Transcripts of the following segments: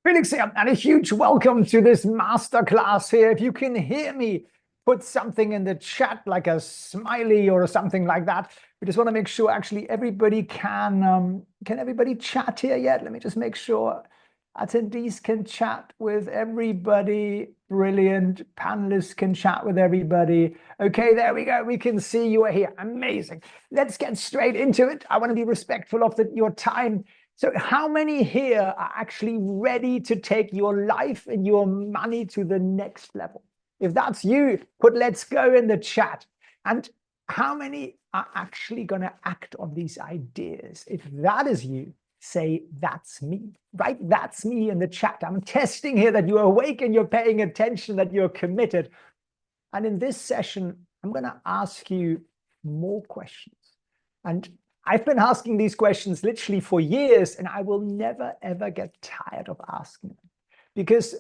Felix here, and a huge welcome to this masterclass here. If you can hear me, put something in the chat like a smiley or something like that. We just want to make sure actually everybody can everybody chat here yet? Let me just make sure attendees can chat with everybody. Brilliant. Panelists can chat with everybody. Okay, there we go. We can see you are here. Amazing. Let's get straight into it. I want to be respectful of your time. So how many here are actually ready to take your life and your money to the next level? If that's you, put "let's go" in the chat. And how many are actually going to act on these ideas? If that is you, say "that's me," right? That's me in the chat. I'm testing here that you're awake and you're paying attention, that you're committed. And in this session, I'm going to ask you more questions. And I've been asking these questions literally for years, and I will never, ever get tired of asking them, because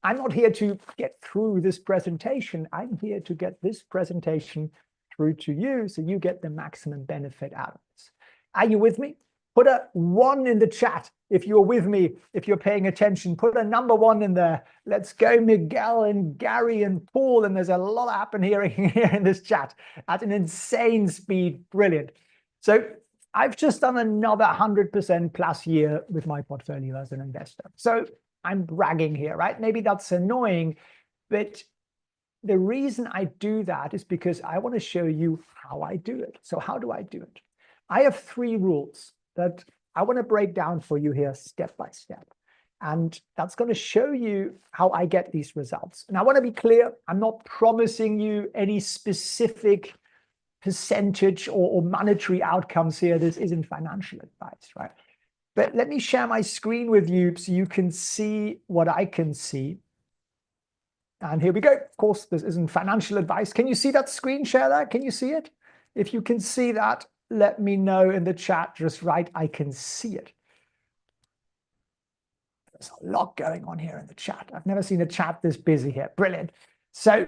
I'm not here to get through this presentation. I'm here to get this presentation through to you so you get the maximum benefit out of this. Are you with me? Put a 1 in the chat if you're with me, if you're paying attention. Put a number 1 in there. Let's go, Miguel and Gary and Paul. And there's a lot happening here in this chat at an insane speed. Brilliant. So I've just done another 100% plus year with my portfolio as an investor. So I'm bragging here, right? Maybe that's annoying, but the reason I do that is because I want to show you how I do it. So how do I do it? I have 3 rules that I want to break down for you here step by step. And that's going to show you how I get these results. And I want to be clear, I'm not promising you any specific percentage or monetary outcomes here. This isn't financial advice, right? But let me share my screen with you so you can see what I can see. And here we go. Of course, this isn't financial advice. Can you see that screen share there? Can you see it? If you can see that, let me know in the chat. Just write, "I can see it." There's a lot going on here in the chat. I've never seen a chat this busy here. Brilliant. So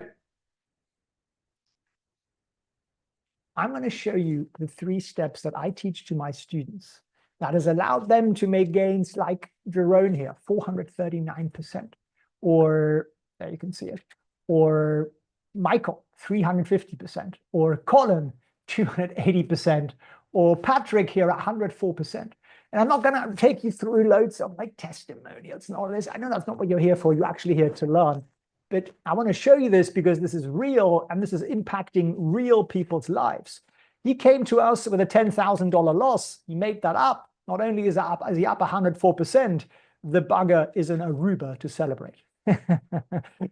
I'm going to show you the 3 steps that I teach to my students that has allowed them to make gains like Jerome here, 439%, or there you can see it, or Michael, 350%, or Colin, 280%, or Patrick here, 104%. And I'm not going to take you through loads of like testimonials and all this. I know that's not what you're here for. You're actually here to learn. But I want to show you this because this is real and this is impacting real people's lives. He came to us with a $10,000 loss. He made that up. Not only is he up 104%, the bugger is an Aruba to celebrate.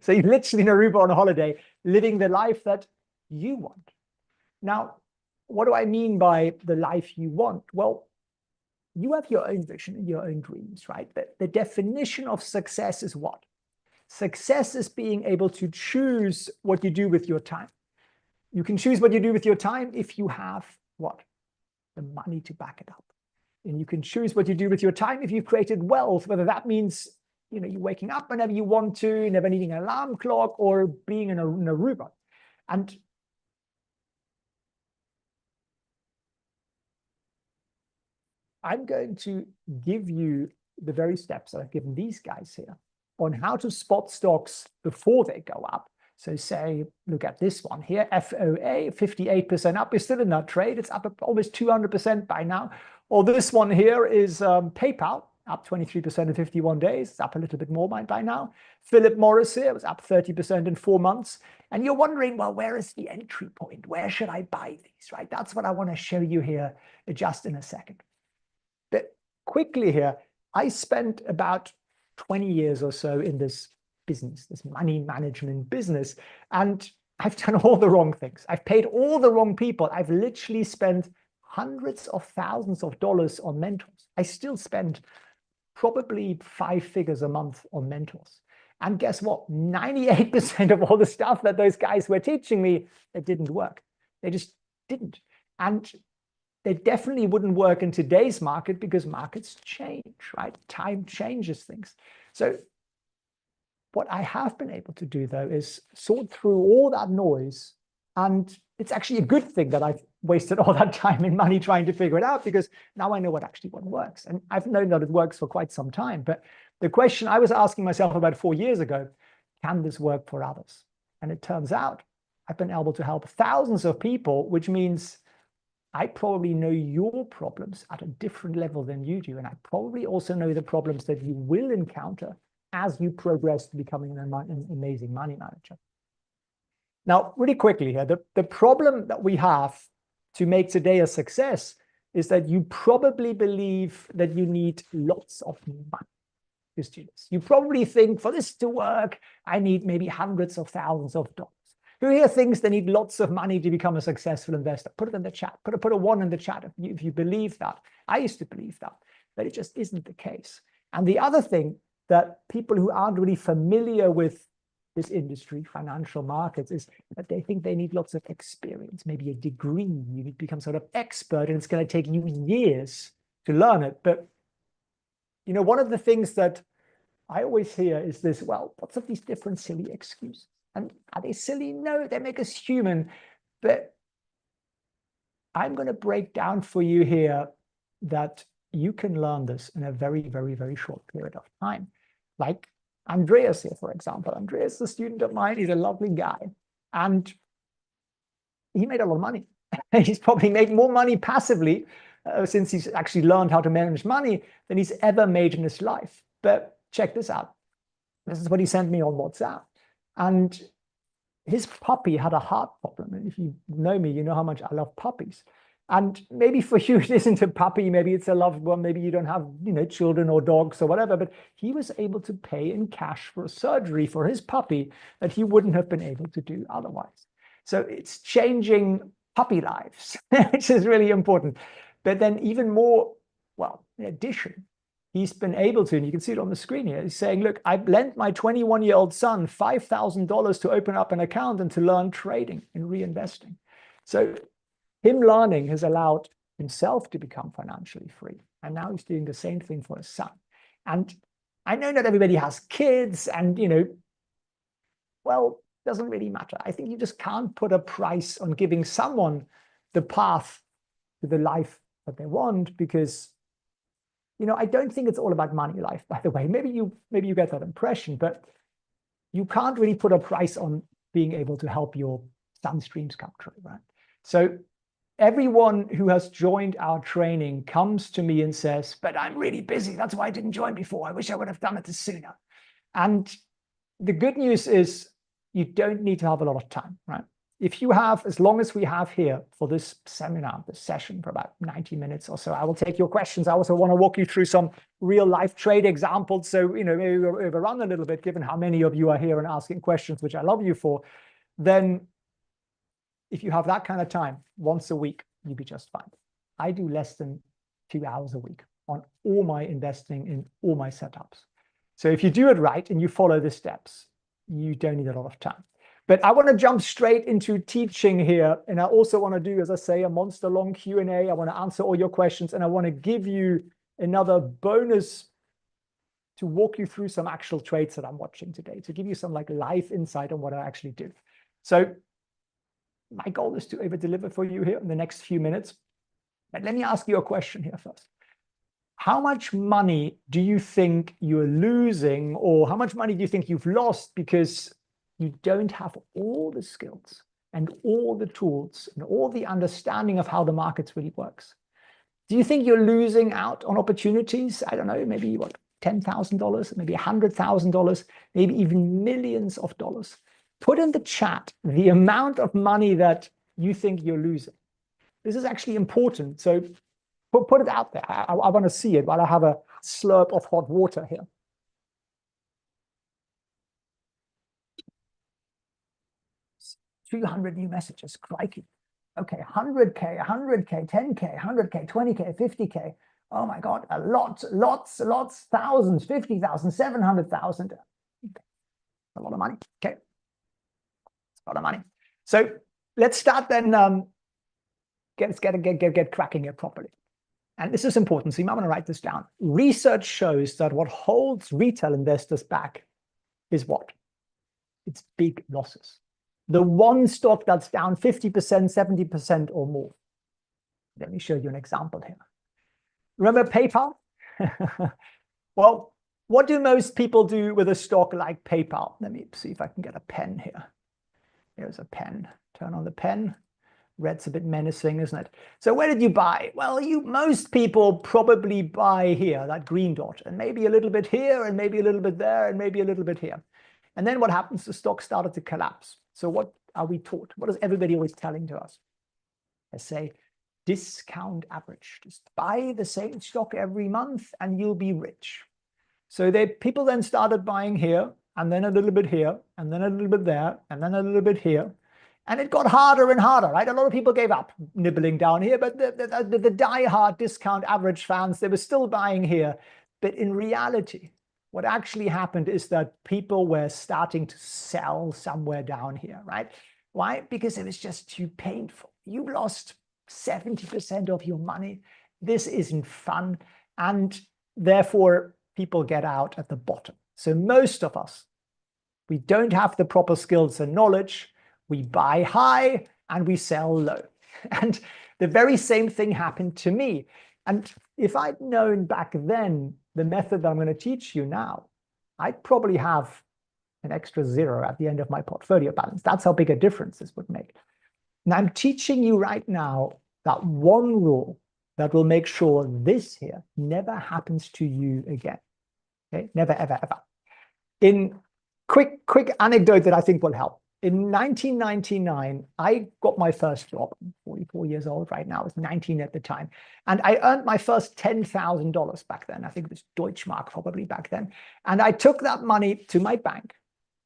So he's literally in Aruba on a holiday, living the life that you want. Now, what do I mean by the life you want? Well, you have your own vision and your own dreams, right? The definition of success is what? Success is being able to choose what you do with your time. You can choose what you do with your time if you have what? The money to back it up. And you can choose what you do with your time if you've created wealth, whether that means you're waking up whenever you want to, never needing an alarm clock, or being in Aruba. And I'm going to give you the very steps that I've given these guys here on how to spot stocks before they go up. So say, look at this one here, FOA, 58% up. We're still in that trade. It's up almost 200% by now. Or this one here is PayPal, up 23% in 51 days. It's up a little bit more by now. Philip Morris here was up 30% in 4 months. And you're wondering, well, where is the entry point? Where should I buy these, right? That's what I want to show you here just in a second. But quickly here, I spent about 20 years or so in this business, this money management business, and I've done all the wrong things. I've paid all the wrong people. I've literally spent hundreds of thousands of dollars on mentors. I still spend probably 5 figures a month on mentors. And guess what? 98% of all the stuff that those guys were teaching me, it didn't work. They just didn't. And they definitely wouldn't work in today's market because markets change, right? Time changes things. So what I have been able to do, though, is sort through all that noise. And it's actually a good thing that I've wasted all that time and money trying to figure it out, because now I know what works. And I've known that it works for quite some time. But The question I was asking myself about 4 years ago, can this work for others? And it turns out I've been able to help thousands of people, which means I probably know your problems at a different level than you do. And I probably also know the problems that you will encounter as you progress to becoming an amazing money manager. Now, really quickly here, the problem that we have to make today a success is that you probably believe that you need lots of money to students. You probably think for this to work, I need maybe hundreds of thousands of dollars. Who here thinks they need lots of money to become a successful investor? Put it in the chat. Put a 1 in the chat if you believe that. I used to believe that, but it just isn't the case. And the other thing that people who aren't really familiar with this industry, financial markets, is that they think they need lots of experience, maybe a degree. You need to become sort of expert, and it's going to take you years to learn it. But you know, one of the things that I always hear is this: well, what's of these different silly excuses? And are they silly? No, they make us human. But I'm going to break down for you here that you can learn this in a very, very, very short period of time. Like Andreas here, for example. Andreas is a student of mine. He's a lovely guy. And he made a lot of money. He's probably made more money passively since he's actually learned how to manage money than he's ever made in his life. But check this out. This is what he sent me on WhatsApp. And his puppy had a heart problem. And if you know me, you know how much I love puppies. And maybe for you, it isn't a puppy. Maybe it's a loved one. Maybe you don't have, children or dogs or whatever. But he was able to pay in cash for a surgery for his puppy that he wouldn't have been able to do otherwise. So it's changing puppy lives, which is really important. But then even more, well, in addition, he's been able to, and you can see it on the screen here, he's saying, look, I lent my 21-year-old son $5,000 to open up an account and to learn trading and reinvesting. So him learning has allowed himself to become financially free. And now he's doing the same thing for his son. And I know not everybody has kids and, well, doesn't really matter. I think you just can't put a price on giving someone the path to the life that they want, because I don't think it's all about money life, by the way. Maybe you get that impression, but you can't really put a price on being able to help your son's dreams come true, right? So everyone who has joined our training comes to me and says, but I'm really busy. That's why I didn't join before. I wish I would have done it sooner. And the good news is you don't need to have a lot of time, right? If you have, as long as we have here for this seminar, this session for about 90 minutes or so, I will take your questions. I also want to walk you through some real life trade examples. So, maybe we'll overrun a little bit, given how many of you are here and asking questions, which I love you for. Then if you have that kind of time, once a week, you'll be just fine. I do less than 2 hours a week on all my investing in all my setups. So if you do it right and you follow the steps, you don't need a lot of time. But I want to jump straight into teaching here. And I also want to do, as I say, a monster long Q&A. I want to answer all your questions. And I want to give you another bonus to walk you through some actual trades that I'm watching today, to give you some live insight on what I actually do. So my goal is to over-deliver for you here in the next few minutes. But let me ask you a question here first. How much money do you think you're losing, or how much money do you think you've lost because you don't have all the skills and all the tools and all the understanding of how the markets really works? Do you think you're losing out on opportunities? I don't know, maybe what, $10,000, maybe $100,000, maybe even millions of dollars. Put in the chat the amount of money that you think you're losing. This is actually important. So put it out there. I want to see it while I have a slurp of hot water here. $200 new messages, crikey. Okay, 100K, 100K, 10K, 100K, 20K, 50K. Oh my God, lots, thousands, 50,000, 700,000. Okay. A lot of money. Okay, it's a lot of money. So let's start then. Get cracking it properly. And this is important, so you might want to write this down. Research shows that what holds retail investors back is what? It's big losses. The one stock that's down 50%, 70% or more. Let me show you an example here. Remember PayPal? Well, What do most people do with a stock like PayPal? Let me see if I can get a pen here. Here's a pen. Turn on the pen. Red's a bit menacing, isn't it? So where did you buy? Well, most people probably buy here, that green dot, and maybe a little bit here, and maybe a little bit there, and maybe a little bit here. And then what happens? The stock started to collapse. So what are we taught? What is everybody always telling to us? They say, discount average. Just buy the same stock every month and you'll be rich. So people then started buying here, and then a little bit here, and then a little bit there, and then a little bit here. And it got harder and harder, right? A lot of people gave up nibbling down here, but the die-hard discount average fans, they were still buying here. But in reality, what actually happened is that people were starting to sell somewhere down here, right? Why? Because it was just too painful. You lost 70% of your money. This isn't fun. And therefore, people get out at the bottom. So most of us, we don't have the proper skills and knowledge. We buy high and we sell low. And the very same thing happened to me. And if I'd known back then the method that I'm going to teach you now, I'd probably have an extra 0 at the end of my portfolio balance. That's how big a difference this would make. And I'm teaching you right now that one rule that will make sure this here never happens to you again. Okay? Never, ever, ever. In quick anecdote that I think will help. In 1999, I got my first job. I'm 44 years old right now. I was 19 at the time. And I earned my first $10,000 back then. I think it was Deutschmark probably back then. And I took that money to my bank.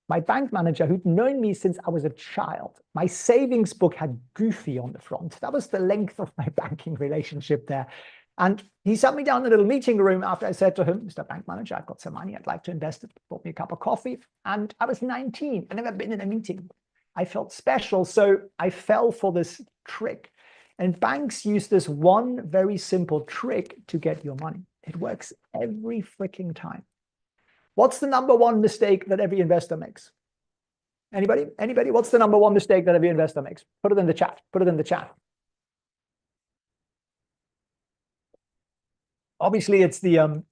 My bank manager, who'd known me since I was a child. My savings book had Goofy on the front. That was the length of my banking relationship there. And he sat me down in a little meeting room after I said to him, Mr. Bank Manager, I've got some money. I'd like to invest it. Bought me a cup of coffee. And I was 19. I'd never been in a meeting. I felt special. So I fell for this trick. And banks use this one very simple trick to get your money. It works every freaking time. What's the number one mistake that every investor makes? Anybody? Anybody? What's the number one mistake that every investor makes? Put it in the chat. Put it in the chat. Obviously, it's the,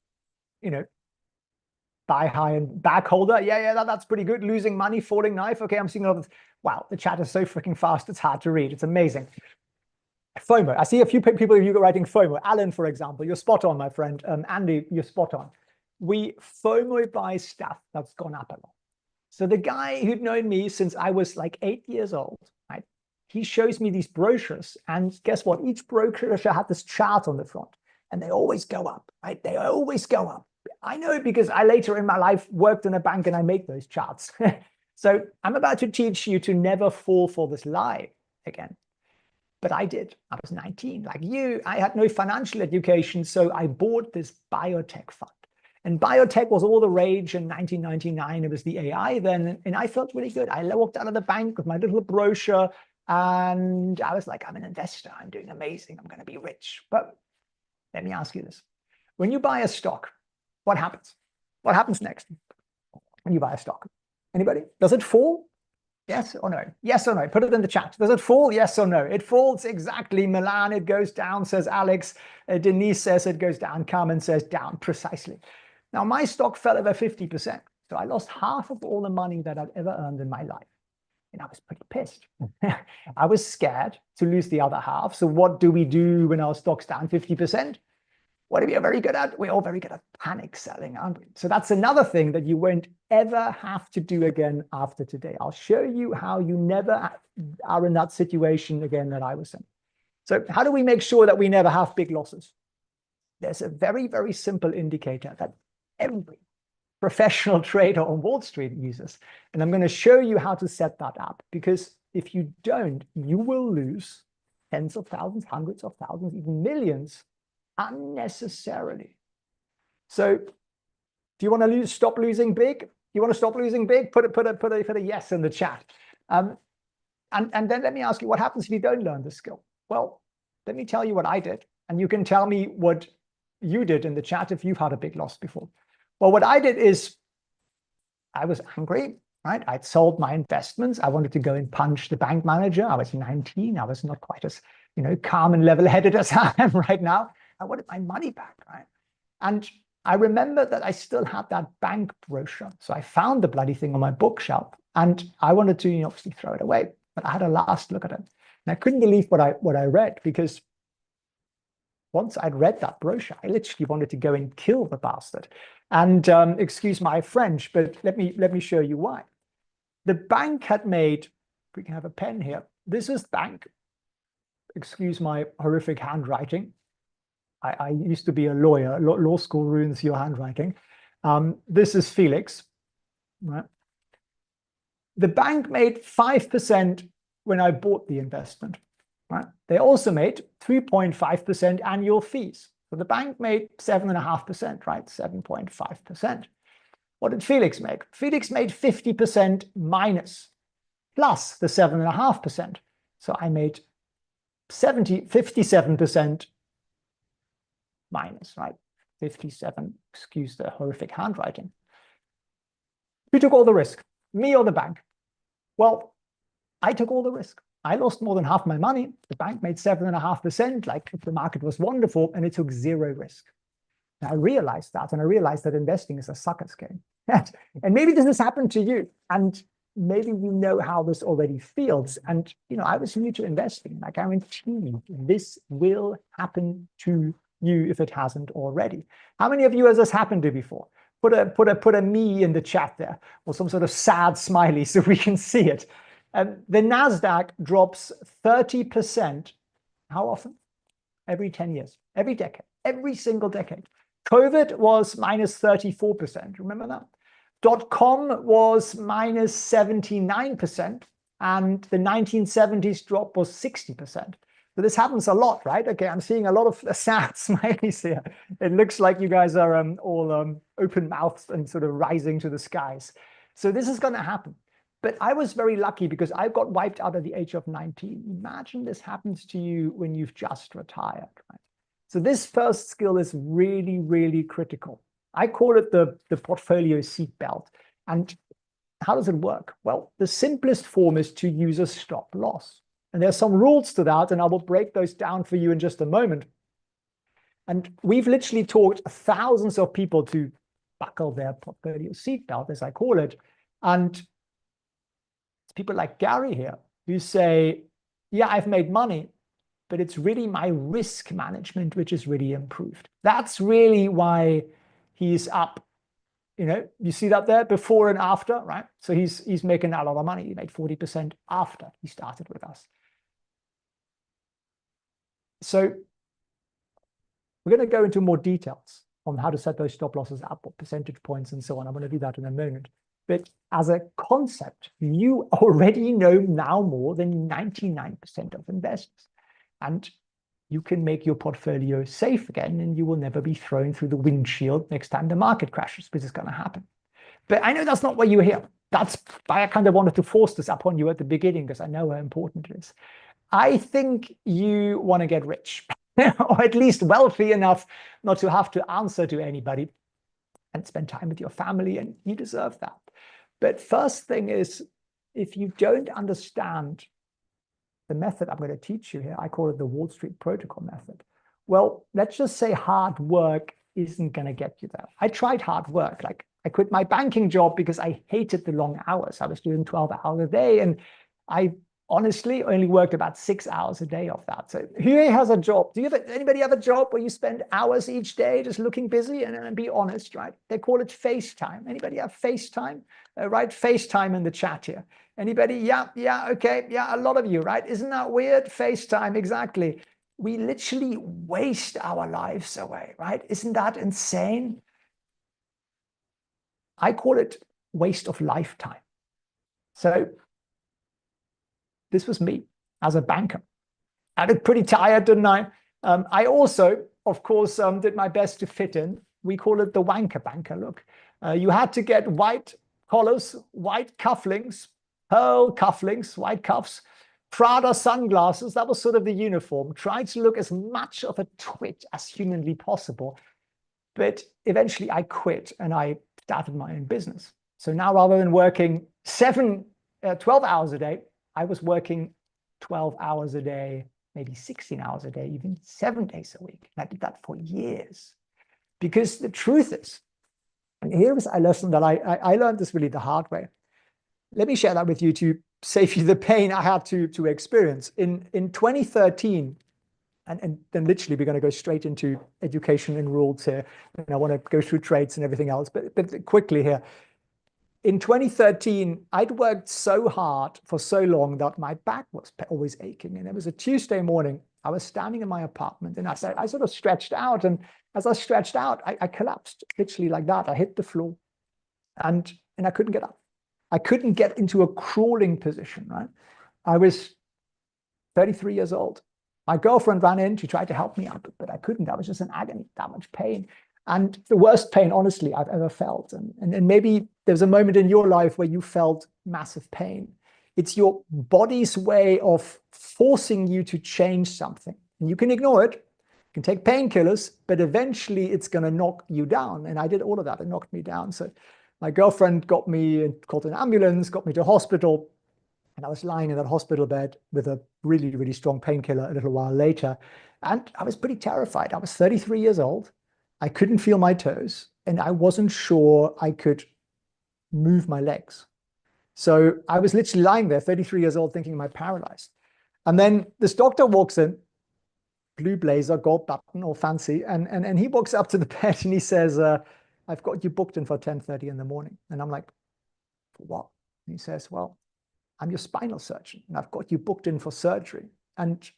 buy high and back holder. Yeah, that's pretty good. Losing money, falling knife. Okay, I'm seeing a lot of this. Wow, the chat is so freaking fast. It's hard to read. It's amazing. FOMO. I see a few people of you writing FOMO. Alan, for example, you're spot on, my friend. Andy, you're spot on. We FOMO buy stuff that's gone up a lot. So the guy who'd known me since I was like 8 years old, right? He shows me these brochures, and guess what? Each brochure had this chart on the front, and they always go up, right? They always go up. I know it because I later in my life worked in a bank and I made those charts. So I'm about to teach you to never fall for this lie again. But I did. I was 19, like you. I had no financial education, so I bought this biotech fund. And biotech was all the rage in 1999. It was the AI then, and I felt really good. I walked out of the bank with my little brochure, and I was like, I'm an investor. I'm doing amazing. I'm going to be rich. But let me ask you this. When you buy a stock, what happens? What happens next when you buy a stock? Anybody? Does it fall? Yes or no? Yes or no? Put it in the chat. Does it fall? Yes or no? It falls exactly. Milan, it goes down, says Alex. Denise says it goes down. Carmen says down, precisely. Now, my stock fell over 50%. So I lost half of all the money that I'd ever earned in my life. And I was pretty pissed. I was scared to lose the other half. So what do we do when our stock's down 50%? What are we very good at? We're all very good at panic selling, aren't we? So that's another thing that you won't ever have to do again after today. I'll show you how you never are in that situation again that I was in. So how do we make sure that we never have big losses? There's a very, very simple indicator that every professional trader on Wall Street uses. And I'm going to show you how to set that up, because if you don't, you will lose tens of thousands, hundreds of thousands, even millions unnecessarily. So do you want to stop losing big? You want to stop losing big? Put a yes in the chat. And then let me ask you, what happens if you don't learn the skill? Well, let me tell you what I did, and you can tell me what you did in the chat if you've had a big loss before. Well, what I did is I was angry, right? I'd sold my investments. I wanted to go and punch the bank manager. I was 19. I was not quite as, calm and level-headed as I am right now. I wanted my money back, right? And I remember that I still had that bank brochure. So I found the bloody thing on my bookshelf and I wanted to obviously throw it away, but I had a last look at it. And I couldn't believe what I read, because once I'd read that brochure, I literally wanted to go and kill the bastard. And excuse my French, but let me show you why. The bank had made, if we can have a pen here, this is bank. Excuse my horrific handwriting. I used to be a lawyer. Law school ruins your handwriting. This is Felix. Right? The bank made 5% when I bought the investment. Right? They also made 3.5% annual fees. So the bank made 7.5%, right? 7.5%. What did Felix make? Felix made 50% minus plus the 7.5%. So I made 57% minus, right? 57, excuse the horrific handwriting. Who took all the risk? Me or the bank? Well, I took all the risk. I lost more than half my money. The bank made 7.5%, like if the market was wonderful, and it took zero risk. And I realized that, and I realized that investing is a sucker's game. And maybe this has happened to you, and maybe you know how this already feels. And I was new to investing, and I guarantee you this will happen to you if it hasn't already. How many of you has this happened to before? Put a me in the chat there, or some sort of sad smiley so we can see it. The NASDAQ drops 30%. How often? Every 10 years, every decade, every single decade. COVID was minus 34%. Remember that? .com was minus 79%. And the 1970s drop was 60%. So this happens a lot, right? Okay, I'm seeing a lot of sad smileys here. It looks like you guys are all open-mouthed and sort of rising to the skies. So this is going to happen. But I was very lucky because I got wiped out at the age of 19. Imagine this happens to you when you've just retired, right? So this first skill is really, really critical. I call it the portfolio seatbelt. And how does it work? Well, the simplest form is to use a stop loss. And there's some rules to that, and I will break those down for you in just a moment. And we've literally taught thousands of people to buckle their portfolio seatbelt, as I call it. And it's people like Gary here who say, yeah, I've made money, but it's really my risk management which is really improved. That's really why he's up. You see that there, before and after, right? So he's making a lot of money. He made 40% after he started with us. So we're going to go into more details on how to set those stop losses up, what percentage points and so on. I'm going to do that in a moment. But as a concept, you already know now more than 99% of investors. And you can make your portfolio safe again, and you will never be thrown through the windshield next time the market crashes, because it's going to happen. But I know that's not why you're here. That's why I kind of wanted to force this upon you at the beginning, because I know how important it is. I think you want to get rich, or at least wealthy enough not to have to answer to anybody and spend time with your family, and you deserve that. But first thing is, if you don't understand the method I'm going to teach you here, I call it the Wall Street Protocol method. Well, let's just say hard work isn't going to get you there. I tried hard work. Like, I quit my banking job because I hated the long hours. I was doing 12 hours a day, and I honestly only worked about 6 hours a day of that. So who has a job? Anybody have a job where you spend hours each day just looking busy? And be honest, right? They call it FaceTime. Anybody have FaceTime? Write FaceTime in the chat here. Anybody? Yeah, okay. Yeah, a lot of you, right? Isn't that weird? FaceTime, exactly. We literally waste our lives away, right? Isn't that insane? I call it waste of lifetime. So this was me as a banker. I looked pretty tired, didn't I? I also, of course, did my best to fit in. We call it the wanker banker look. You had to get white collars, white cufflinks, pearl cufflinks, white cuffs, Prada sunglasses. That was sort of the uniform. Tried to look as much of a twit as humanly possible. But eventually I quit and I started my own business. So now, rather than working 12 hours a day, I was working 12 hours a day, maybe 16 hours a day, even 7 days a week. And I did that for years. Because the truth is, and here is a lesson that I learned this really the hard way. Let me share that with you to save you the pain I had to experience. In 2013, and then literally we're going to go straight into education and rules here, and I want to go through trades and everything else, but quickly here. In 2013, I'd worked so hard for so long that my back was always aching. And it was a Tuesday morning. I was standing in my apartment and I sort of stretched out. And as I stretched out, I collapsed literally like that. I hit the floor and I couldn't get up. I couldn't get into a crawling position, right? I was 33 years old. My girlfriend ran in. She tried to help me out, but I couldn't. I was just in agony, that much pain. And the worst pain, honestly, I've ever felt. And maybe there's a moment in your life where you felt massive pain. It's your body's way of forcing you to change something. And you can ignore it. You can take painkillers, but eventually it's going to knock you down. And I did all of that. It knocked me down. So my girlfriend got me, called an ambulance, got me to hospital. And I was lying in that hospital bed with a really, really strong painkiller a little while later. And I was pretty terrified. I was 33 years old. I couldn't feel my toes, and I wasn't sure I could move my legs. So I was literally lying there, 33 years old, thinking, am I paralyzed? And then this doctor walks in, blue blazer, gold button, all fancy, and he walks up to the bed and he says, I've got you booked in for 10:30 in the morning. And I'm like, for what? And he says, well, I'm your spinal surgeon, and I've got you booked in for surgery. And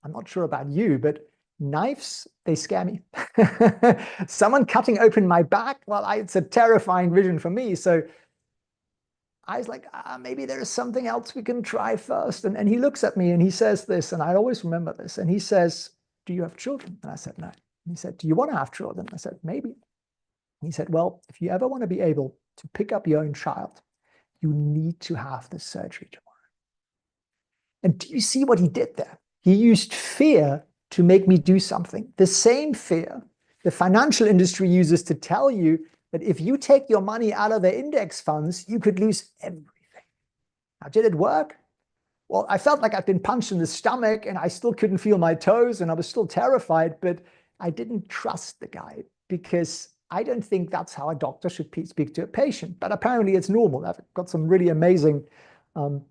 I'm not sure about you, but knives, they scare me. Someone cutting open my back, well, it's a terrifying vision for me. So I was like, maybe there is something else we can try first. And he looks at me and he says this, and I always remember this. And he says, do you have children? And I said, no. And he said, do you want to have children? I said, maybe. And he said, well, if you ever want to be able to pick up your own child, you need to have this surgery tomorrow. And do you see what he did there? He used fear to make me do something. The same fear the financial industry uses to tell you that if you take your money out of their index funds, you could lose everything. Now, did it work? Well, I felt like I'd been punched in the stomach and I still couldn't feel my toes and I was still terrified, but I didn't trust the guy because I don't think that's how a doctor should speak to a patient. But apparently it's normal. I've got some really amazing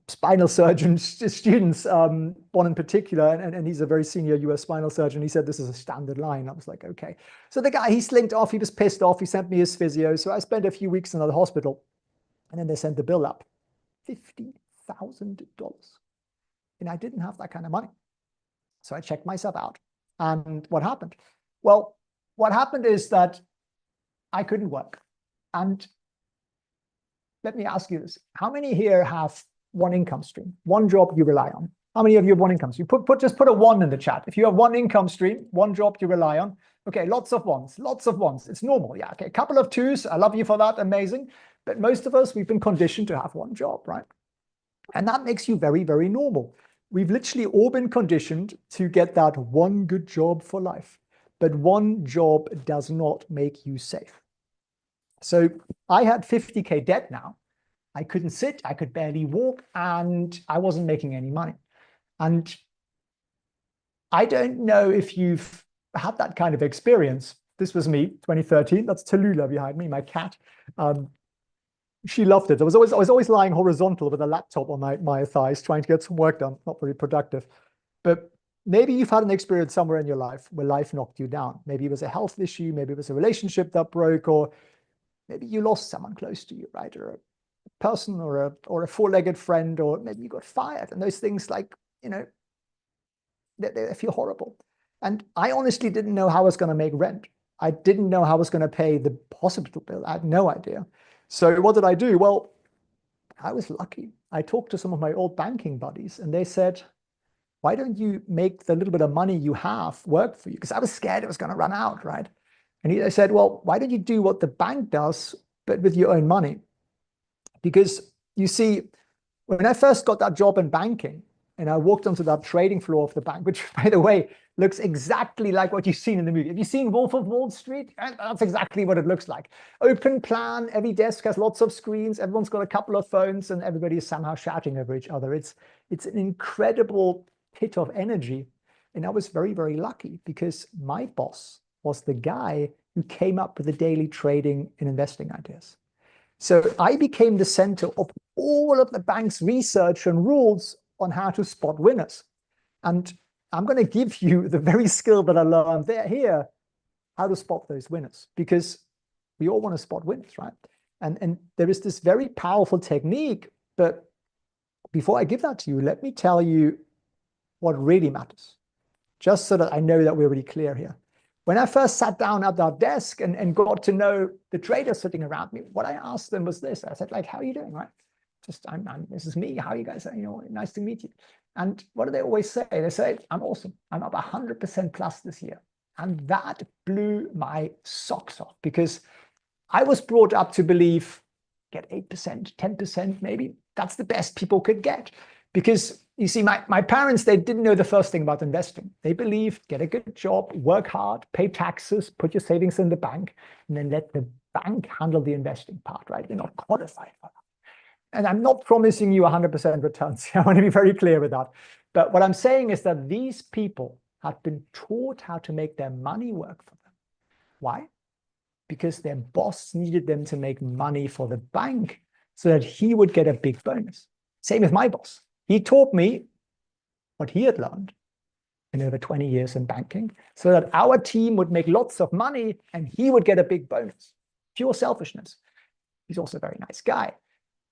spinal surgeon students, one in particular, and he's a very senior US spinal surgeon. He said this is a standard line. I was like, okay. So the guy, he slinked off, he was pissed off, he sent me his physio. So I spent a few weeks in the hospital, and then they sent the bill up, $50,000. And I didn't have that kind of money. So I checked myself out. And what happened? Well, what happened is that I couldn't work. And let me ask you this. How many here have one income stream, one job you rely on? How many of you have one income stream? Just put a 1 in the chat. If you have one income stream, one job you rely on. Okay, lots of ones, lots of ones. It's normal. Yeah, okay, a couple of 2s. I love you for that. Amazing. But most of us, we've been conditioned to have one job, right? And that makes you very, very normal. We've literally all been conditioned to get that one good job for life. But one job does not make you safe. So I had 50K debt now. I couldn't sit, I could barely walk, and I wasn't making any money. And I don't know if you've had that kind of experience. This was me, 2013. That's Tallulah behind me, my cat. She loved it. I was always lying horizontal with a laptop on my thighs, trying to get some work done. Not very productive. But maybe you've had an experience somewhere in your life where life knocked you down. Maybe it was a health issue, maybe it was a relationship that broke, or maybe you lost someone close to you, right? Or a person or a four-legged friend, or maybe you got fired. And those things, like, you know, they feel horrible. And I honestly didn't know how I was going to make rent. I didn't know how I was going to pay the hospital bill. I had no idea. So what did I do? Well, I was lucky. I talked to some of my old banking buddies, and they said, why don't you make the little bit of money you have work for you? Because I was scared it was going to run out, right? And they said, well, why don't you do what the bank does, but with your own money? Because you see, when I first got that job in banking, and I walked onto that trading floor of the bank, which, by the way, looks exactly like what you've seen in the movie. Have you seen Wolf of Wall Street? That's exactly what it looks like. Open plan, every desk has lots of screens, everyone's got a couple of phones, and everybody is somehow shouting over each other. It's an incredible pit of energy. And I was very, very lucky because my boss was the guy who came up with the daily trading and investing ideas. So I became the center of all of the bank's research and rules on how to spot winners. And I'm going to give you the very skill that I learned here, how to spot those winners, because we all want to spot winners, right? And there is this very powerful technique, but before I give that to you, let me tell you what really matters, just so that I know that we're really clear here. When I first sat down at that desk and got to know the traders sitting around me, what I asked them was this. I said, like, how are you doing, right? Just, this is me. How are you guys? Nice to meet you. And what do they always say? They say, I'm awesome. I'm up 100% plus this year. And that blew my socks off, because I was brought up to believe, get 8%, 10%, maybe. That's the best people could get. Because you see, my parents, they didn't know the first thing about investing. They believed, get a good job, work hard, pay taxes, put your savings in the bank, and then let the bank handle the investing part, right? They're not qualified for that. And I'm not promising you 100% returns. I want to be very clear with that. But what I'm saying is that these people had been taught how to make their money work for them. Why? Because their boss needed them to make money for the bank so that he would get a big bonus. Same with my boss. He taught me what he had learned in over 20 years in banking so that our team would make lots of money and he would get a big bonus. Pure selfishness. He's also a very nice guy.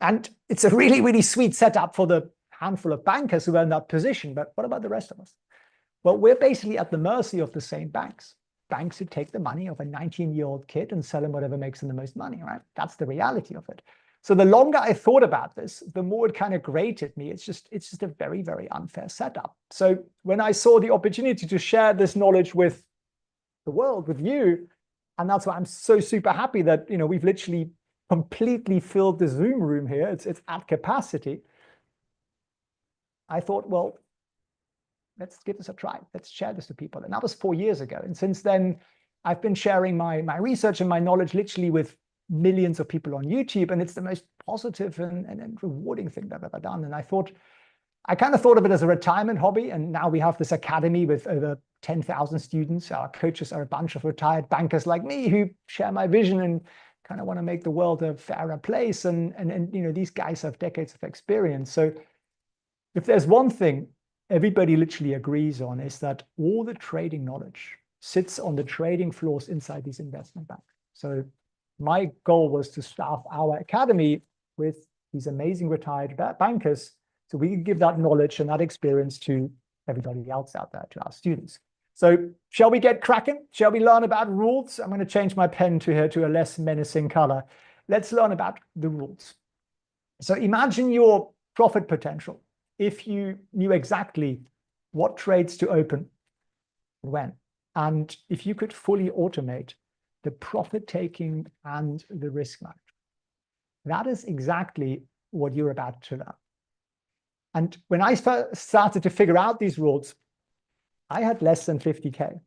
And it's a really, really sweet setup for the handful of bankers who are in that position. But what about the rest of us? Well, we're basically at the mercy of the same banks. Banks who take the money of a 19-year-old kid and sell him whatever makes him the most money, right? That's the reality of it. So the longer I thought about this, the more it kind of grated me. It's just a very, very unfair setup. So when I saw the opportunity to share this knowledge with the world, with you, and that's why I'm so super happy that, we've literally completely filled the Zoom room here. It's at capacity. I thought, well, let's give this a try. Let's share this to people. And that was 4 years ago. And since then, I've been sharing my research and my knowledge literally with millions of people on YouTube. And it's the most positive and rewarding thing that I've ever done. And I kind of thought of it as a retirement hobby. And now we have this academy with over 10,000 students. Our coaches are a bunch of retired bankers like me who share my vision and kind of want to make the world a fairer place. And these guys have decades of experience. So if there's one thing everybody literally agrees on, is that all the trading knowledge sits on the trading floors inside these investment banks. So my goal was to staff our academy with these amazing retired bankers so we can give that knowledge and that experience to everybody else out there, to our students. So shall we get cracking? Shall we learn about rules? I'm going to change my pen to a less menacing color. Let's learn about the rules. So imagine your profit potential if you knew exactly what trades to open and when, and if you could fully automate the profit taking and the risk management. That is exactly what you're about to learn. And when I started to figure out these rules, I had less than 50K. I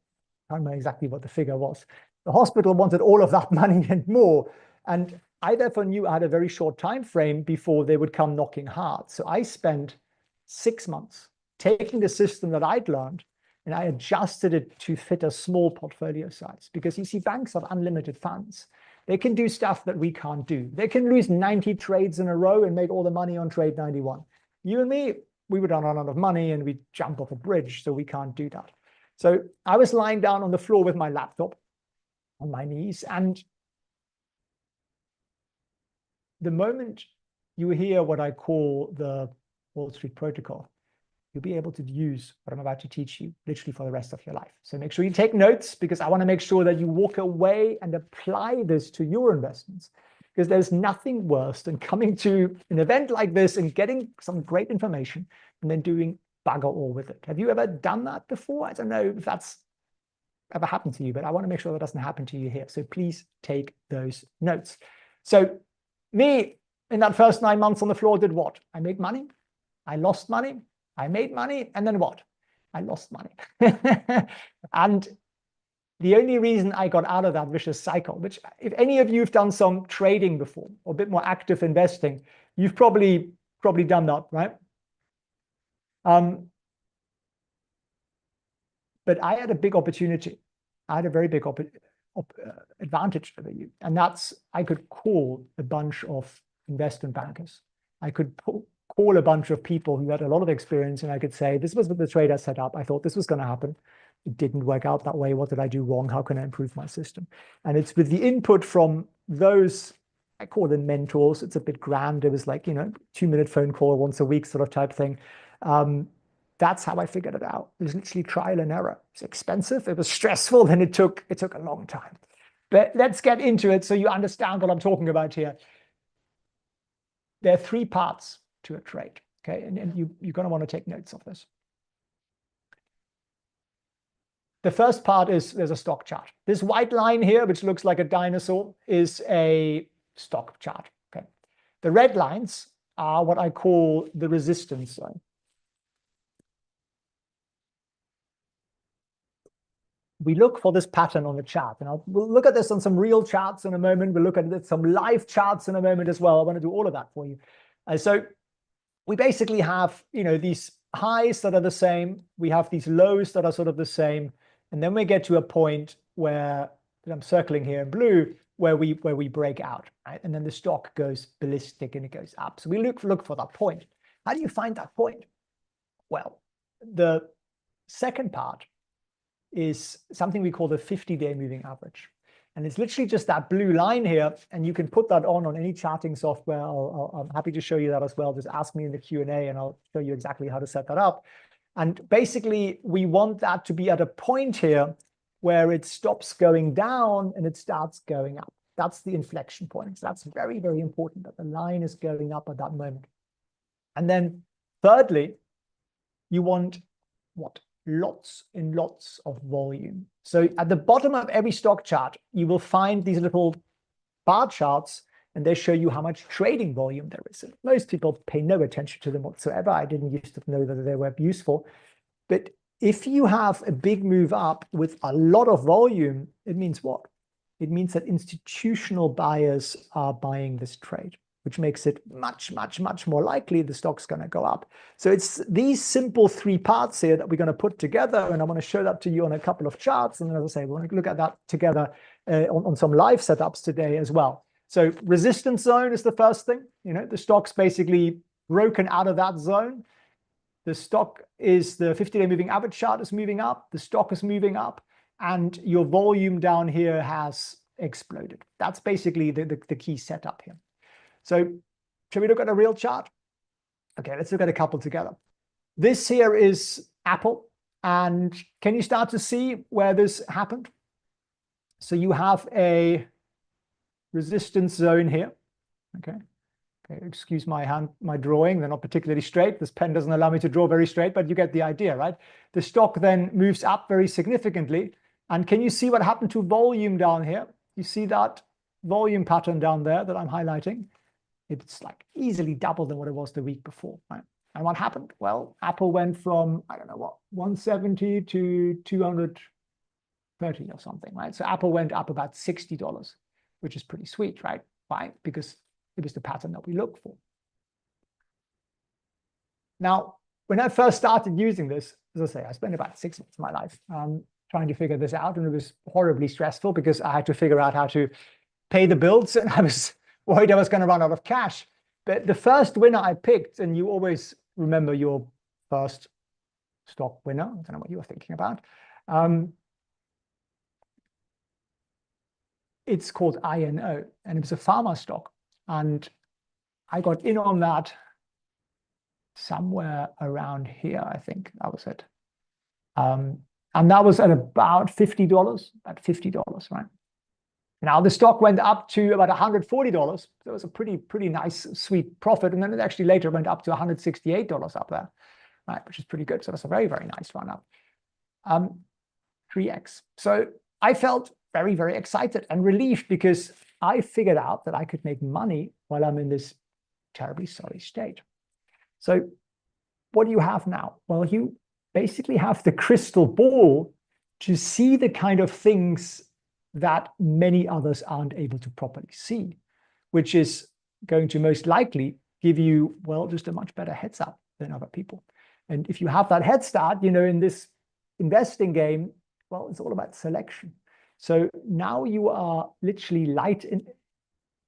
don't know exactly what the figure was. The hospital wanted all of that money and more. And I therefore knew I had a very short time frame before they would come knocking hard. So I spent 6 months taking the system that I'd learned and I adjusted it to fit a small portfolio size. Because you see, banks have unlimited funds. They can do stuff that we can't do. They can lose 90 trades in a row and make all the money on trade 91. You and me, we would run out of money and we'd jump off a bridge, so we can't do that. So I was lying down on the floor with my laptop on my knees, and the moment you hear what I call the Wall Street Protocol, you'll be able to use what I'm about to teach you literally for the rest of your life. So make sure you take notes, because I want to make sure that you walk away and apply this to your investments. Because there's nothing worse than coming to an event like this and getting some great information and then doing bugger all with it. Have you ever done that before? I don't know if that's ever happened to you, but I want to make sure that doesn't happen to you here. So please take those notes. So me, in that first 9 months on the floor, did what? I made money. I lost money. I made money. And then what? I lost money. And the only reason I got out of that vicious cycle, which if any of you have done some trading before or a bit more active investing, you've probably done that, right? But I had a big opportunity. I had a very big advantage over you. And that's, I could call a bunch of investment bankers. I could call a bunch of people who had a lot of experience, and I could say, this was what the trader set up. I thought this was going to happen. It didn't work out that way. What did I do wrong? How can I improve my system? And it's with the input from those, I call them mentors. It's a bit grand. It was like, 2-minute phone call once a week sort of type thing. That's how I figured it out. It was literally trial and error. It's expensive. It was stressful, and it took a long time. But let's get into it so you understand what I'm talking about here. There are 3 parts to a trade, okay? And you're going to want to take notes of this. The first part is there's a stock chart. This white line here, which looks like a dinosaur, is a stock chart, okay? The red lines are what I call the resistance zone. We look for this pattern on the chart, and we'll look at this on some real charts in a moment. We'll look at some live charts in a moment as well. I want to do all of that for you. So we basically have, these highs that are the same. We have these lows that are sort of the same. And then we get to a point where, that I'm circling here in blue, where we break out, right? And then the stock goes ballistic and it goes up. So we look for that point. How do you find that point? Well, the second part is something we call the 50-day moving average. And it's literally just that blue line here. And you can put that on any charting software. I'm happy to show you that as well. Just ask me in the Q&A and I'll show you exactly how to set that up. And basically, we want that to be at a point here where it stops going down and it starts going up. That's the inflection point. So that's very, very important that the line is going up at that moment. And then thirdly, you want what? Lots and lots of volume. So at the bottom of every stock chart, you will find these little bar charts, and they show you how much trading volume there is. And most people pay no attention to them whatsoever. I didn't used to know that they were useful. But if you have a big move up with a lot of volume, it means what? It means that institutional buyers are buying this trade, which makes it much, much, much more likely the stock's going to go up. So it's these simple 3 parts here that we're going to put together, and I want to show that to you on a couple of charts. And as I say, we want to look at that together on some live setups today as well. So resistance zone is the first thing. The stock's basically broken out of that zone. The stock is the 50-day moving average chart is moving up. The stock is moving up, and your volume down here has exploded. That's basically the key setup here. So shall we look at a real chart? Okay, let's look at a couple together. This here is Apple. And can you start to see where this happened? So you have a resistance zone here. Okay. Excuse my drawing. They're not particularly straight. This pen doesn't allow me to draw very straight, but you get the idea, right? The stock then moves up very significantly. And can you see what happened to volume down here? You see that volume pattern down there that I'm highlighting? It's like easily double than what it was the week before, right? And what happened? Well, Apple went from, I don't know what, 170 to 230 or something, right? So Apple went up about $60, which is pretty sweet, right? Why? Because it was the pattern that we look for. Now, when I first started using this, as I say, I spent about 6 months of my life trying to figure this out, and it was horribly stressful because I had to figure out how to pay the bills, and I was worried I was going to run out of cash. But the first winner I picked, and you always remember your first stock winner, I don't know what you were thinking about. It's called INO, and it was a pharma stock. And I got in on that somewhere around here, I think that was it. And that was at about $50, right? Now the stock went up to about $140. So it was a pretty nice, sweet profit. And then it actually later went up to $168 up there, right? Which is pretty good. So that's a very, very nice run up. 3x. So I felt very, very excited and relieved because I figured out that I could make money while I'm in this terribly sorry state. So what do you have now? Well, you basically have the crystal ball to see the kind of things that many others aren't able to properly see, which is going to most likely give you, well, just a much better heads up than other people. And if you have that head start, in this investing game, well, it's all about selection. So now you are literally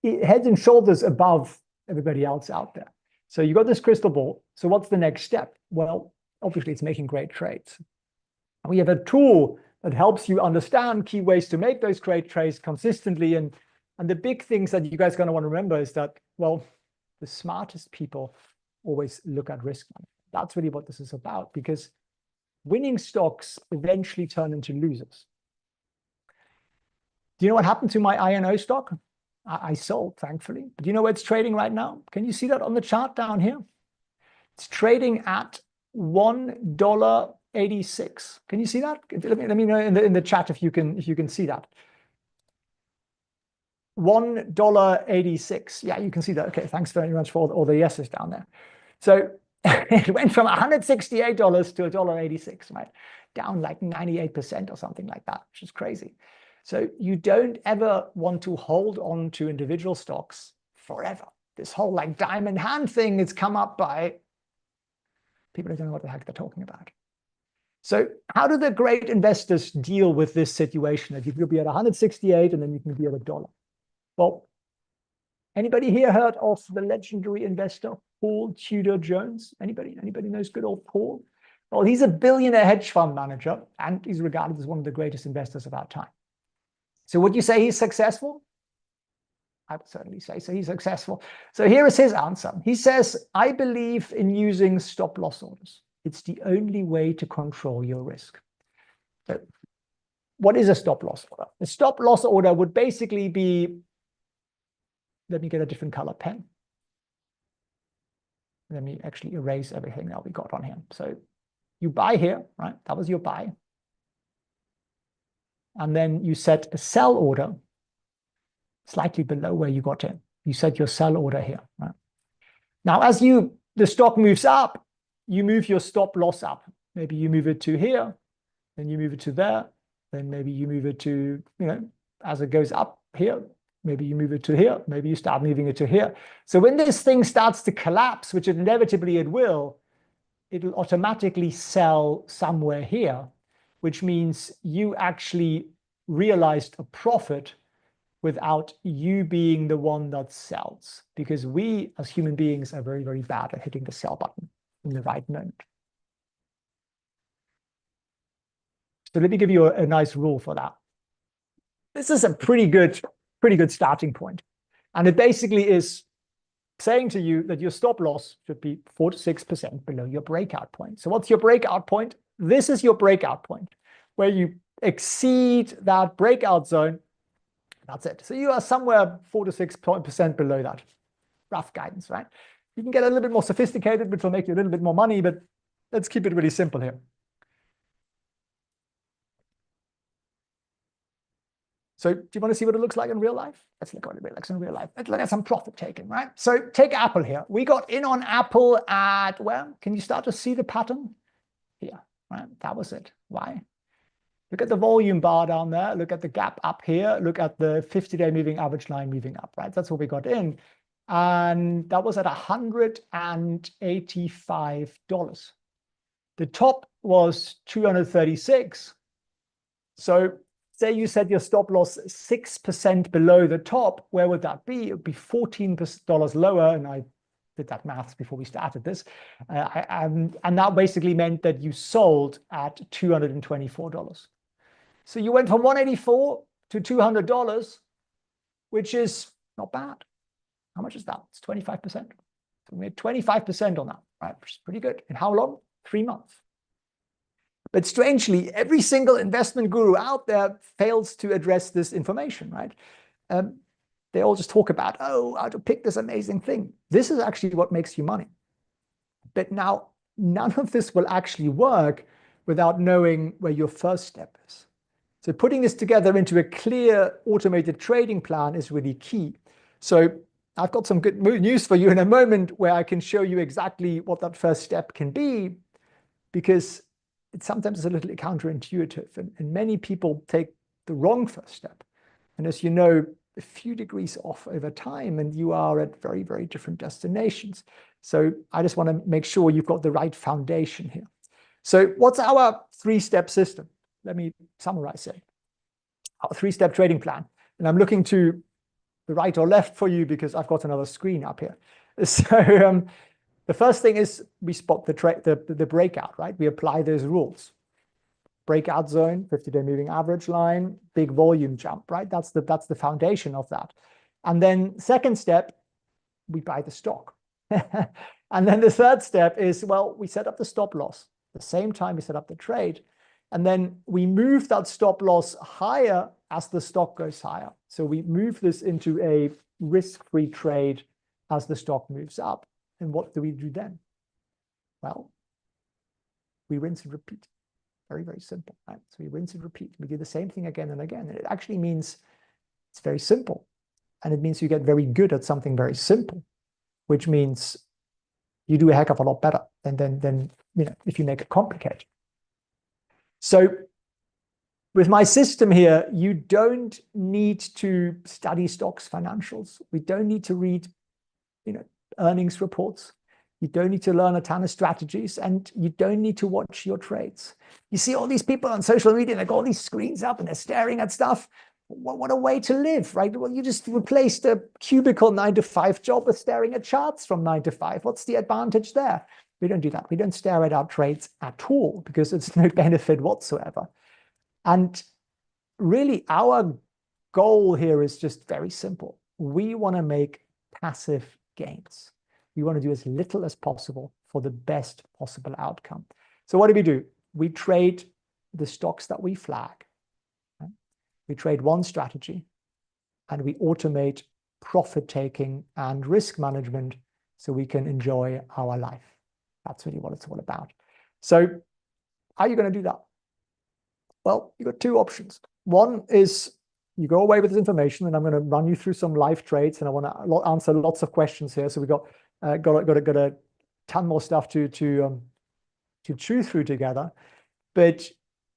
heads and shoulders above everybody else out there. So you got this crystal ball. So what's the next step? Well, obviously it's making great trades. We have a tool that helps you understand key ways to make those great trades consistently. And the big things that you guys are going to want to remember is that, well, the smartest people always look at risk management. That's really what this is about, because winning stocks eventually turn into losers. Do you know what happened to my INO stock? I sold, thankfully. But do you know where it's trading right now? Can you see that on the chart down here? It's trading at $1.86. Can you see that? Let me know in the chat if you can see that. $1.86. Yeah, you can see that. Okay, thanks very much for all the yeses down there. So it went from $168 to $1.86, right? Down like 98% or something like that, which is crazy. So you don't ever want to hold on to individual stocks forever. This whole like diamond hand thing is come up by people who don't know what the heck they're talking about. So how do the great investors deal with this situation that you could be at 168 and then you can be at $1? Well, anybody here heard of the legendary investor Paul Tudor Jones? Anybody knows good old Paul? Well, he's a billionaire hedge fund manager, and he's regarded as one of the greatest investors of our time. So would you say he's successful? I would certainly say so. He's successful. So here is his answer. He says, I believe in using stop loss orders. It's the only way to control your risk. So what is a stop loss order? A stop loss order would basically be, let me get a different color pen. Let me actually erase everything that we got on here. So you buy here, right? That was your buy. And then you set a sell order slightly below where you got in. You set your sell order here, right? Now, as the stock moves up, you move your stop loss up. Maybe you move it to here, then you move it to there, then maybe you move it to, as it goes up here, maybe you move it to here, maybe you start moving it to here. So when this thing starts to collapse, which inevitably it will automatically sell somewhere here, which means you actually realized a profit without you being the one that sells, because we as human beings are very, very bad at hitting the sell button in the right moment. So let me give you a nice rule for that. This is a pretty good starting point. And it basically is saying to you that your stop loss should be 4 to 6% below your breakout point. So what's your breakout point? This is your breakout point, where you exceed that breakout zone. That's it. So you are somewhere 4 to 6% below that. Rough guidance, right? You can get a little bit more sophisticated, which will make you a little bit more money, but let's keep it really simple here. So do you want to see what it looks like in real life? Let's look at what it looks in real life. Let's look at some profit taking, right? So take Apple here. We got in on Apple at, well, can you start to see the pattern? Here, right? That was it. Why? Look at the volume bar down there. Look at the gap up here. Look at the 50-day moving average line moving up, right? That's what we got in. And that was at $185. The top was 236. So say you set your stop loss 6% below the top, where would that be? It would be $14 lower. And I did that maths before we started this. And that basically meant that you sold at $224. So you went from $184 to $200, which is not bad. How much is that? It's 25%. So we made 25% on that, right? Which is pretty good. In how long? 3 months. But strangely, every single investment guru out there fails to address this information, right? They all just talk about, oh, how to pick this amazing thing. This is actually what makes you money. But now, none of this will actually work without knowing where your first step is. So putting this together into a clear automated trading plan is really key. So I've got some good news for you in a moment, where I can show you exactly what that first step can be, because it sometimes is a little counterintuitive, and many people take the wrong first step. And as you know, a few degrees off over time, and you are at very, very different destinations. So I just want to make sure you've got the right foundation here. So what's our 3-step system? Let me summarize it. our 3-step trading plan. And I'm looking to the right or left for you because I've got another screen up here. So the first thing is we spot the breakout, right? We apply those rules. Breakout zone, 50-day moving average line, big volume jump, right? That's the foundation of that. And then second step, we buy the stock. And then the third step is, well, we set up the stop loss. At the same time, we set up the trade. And then we move that stop loss higher as the stock goes higher. So we move this into a risk-free trade as the stock moves up. And what do we do then? Well, we rinse and repeat. Very, very simple, right? So we rinse and repeat. We do the same thing again and again. And it actually means it's very simple. And it means you get very good at something very simple, which means you do a heck of a lot better than if you make it complicated. So with my system here, you don't need to study stocks financials. We don't need to read, earnings reports. You don't need to learn a ton of strategies, and you don't need to watch your trades. You see all these people on social media, they've got all these screens up and they're staring at stuff. What a way to live, right? Well, you just replaced a cubicle 9-to-5 job with staring at charts from 9 to 5. What's the advantage there? We don't do that. We don't stare at our trades at all because it's no benefit whatsoever. And really, our goal here is just very simple. We want to make passive gains. We want to do as little as possible for the best possible outcome. So what do? We trade the stocks that we flag. Right? We trade one strategy, and we automate profit-taking and risk management so we can enjoy our life. That's really what it's all about. So how are you going to do that? Well, you've got two options. One is you go away with this information, and I'm going to run you through some live trades, and I want to answer lots of questions here. So we've got a ton more stuff to chew through together. But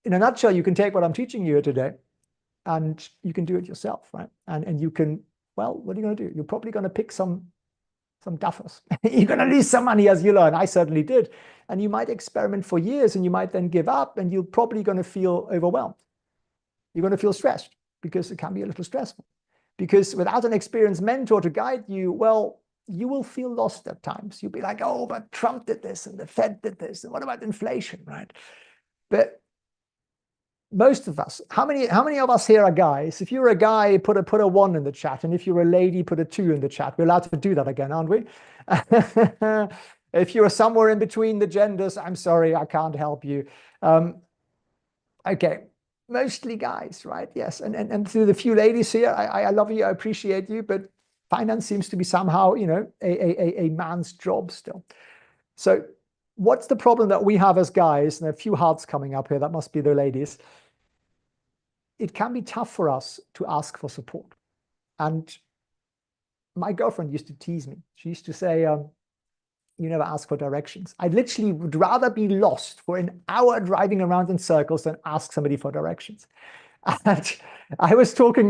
in a nutshell, you can take what I'm teaching you here today, and you can do it yourself, right? And you can, well, what are you going to do? You're probably going to pick some duffers. You're going to lose some money as you learn. I certainly did. And you might experiment for years, and you might then give up, and you're probably going to feel overwhelmed. You're going to feel stressed because it can be a little stressful. Because without an experienced mentor to guide you, well, you will feel lost at times. You'll be like, oh, but Trump did this, and the Fed did this, and what about inflation, right? But most of us, how many of us here are guys? If you're a guy, put a 1 in the chat, and if you're a lady, put a 2 in the chat. We're allowed to do that again, aren't we? If you're somewhere in between the genders, I'm sorry, I can't help you. Okay, mostly guys, right? Yes, and to the few ladies here, I love you, I appreciate you, but finance seems to be somehow, a man's job still. So what's the problem that we have as guys? And a few hearts coming up here, that must be the ladies. It can be tough for us to ask for support. And my girlfriend used to tease me. She used to say, you never ask for directions. I literally would rather be lost for an hour driving around in circles than ask somebody for directions. And I was talking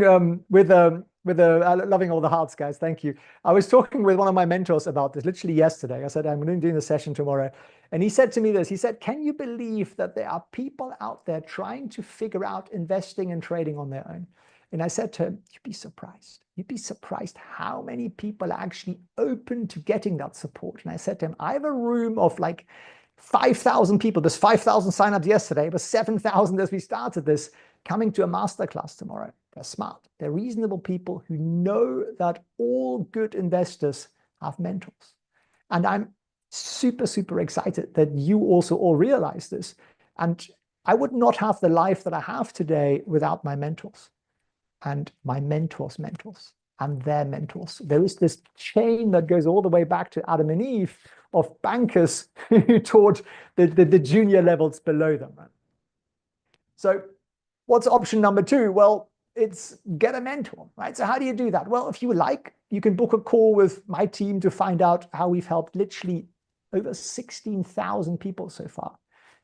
with loving all the hearts, guys. Thank you. I was talking with one of my mentors about this literally yesterday. I said, I'm going to do the session tomorrow. And he said to me this, he said, can you believe that there are people out there trying to figure out investing and trading on their own? And I said to him, you'd be surprised. You'd be surprised how many people are actually open to getting that support. And I said to him, I have a room of like 5,000 people. There's 5,000 signups yesterday. It was 7,000 as we started this, coming to a masterclass tomorrow. They're smart. They're reasonable people who know that all good investors have mentors. And I'm super, super excited that you also all realize this. And I would not have the life that I have today without my mentors and my mentors' mentors and their mentors. There is this chain that goes all the way back to Adam and Eve of bankers who taught the junior levels below them. So what's option number 2? Well, it's get a mentor, right? So how do you do that? Well, if you like, you can book a call with my team to find out how we've helped literally over 16,000 people so far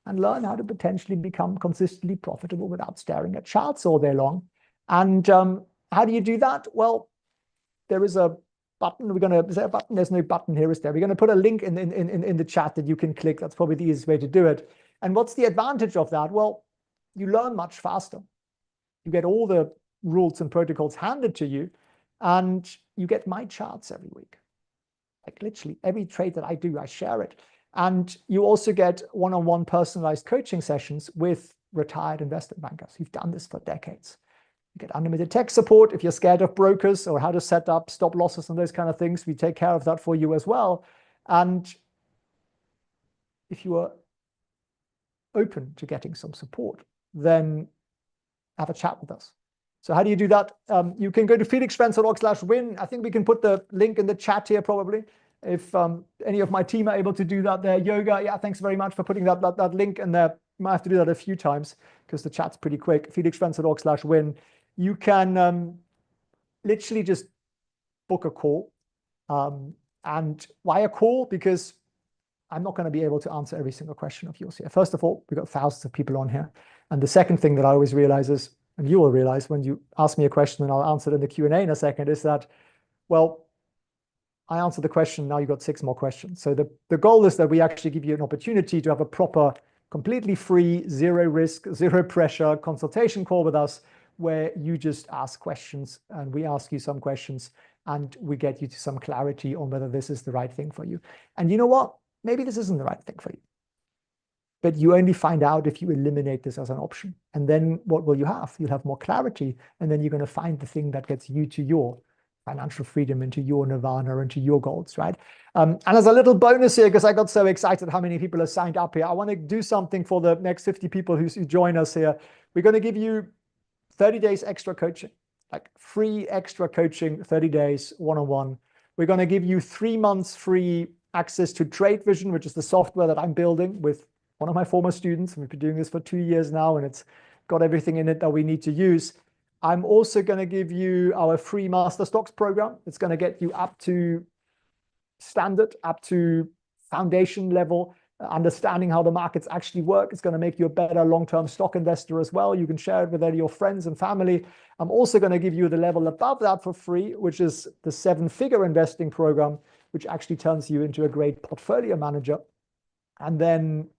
and learn how to potentially become consistently profitable without staring at charts all day long. And how do you do that? Well, there is a button. Is there a button? There's no button here, is there? We're going to put a link in the chat that you can click. That's probably the easiest way to do it. And what's the advantage of that? Well, you learn much faster. You get all the rules and protocols handed to you, and you get my charts every week. Like literally every trade that I do, I share it. And you also get one-on-one personalized coaching sessions with retired investment bankers who've done this for decades. You get unlimited tech support if you're scared of brokers or how to set up stop losses and those kind of things. We take care of that for you as well. And if you are open to getting some support, then have a chat with us. So how do you do that? You can go to felixprehn.org/win. I think we can put the link in the chat here probably. If any of my team are able to do that there. Yoga, yeah, thanks very much for putting that link in there. You might have to do that a few times because the chat's pretty quick. felixprehn.org/win. You can literally just book a call. And why a call? Because I'm not going to be able to answer every single question of yours here. First of all, we've got thousands of people on here. And the second thing that I always realize is, and you will realize when you ask me a question and I'll answer it in the Q&A in a second, is that, well, I answered the question, now you've got 6 more questions. So the goal is that we actually give you an opportunity to have a proper, completely free, zero risk, zero pressure consultation call with us where you just ask questions and we ask you some questions and we get you to some clarity on whether this is the right thing for you. And you know what? Maybe this isn't the right thing for you. But you only find out if you eliminate this as an option. And then what will you have? You'll have more clarity. And then you're going to find the thing that gets you to your financial freedom, into your nirvana, into your goals, right? And as a little bonus here, because I got so excited how many people are signed up here, I want to do something for the next 50 people who join us here. We're going to give you 30 days extra coaching, like free extra coaching, 30 days, one-on-one. We're going to give you 3 months free access to Trade Vision, which is the software that I'm building with one of my former students. We've been doing this for 2 years now, and it's got everything in it that we need to use. I'm also going to give you our free Master Stocks program. It's going to get you up to standard, up to foundation level, understanding how the markets actually work. It's going to make you a better long-term stock investor as well. You can share it with all your friends and family. I'm also going to give you the level above that for free, which is the 7-figure investing program, which actually turns you into a great portfolio manager. And then,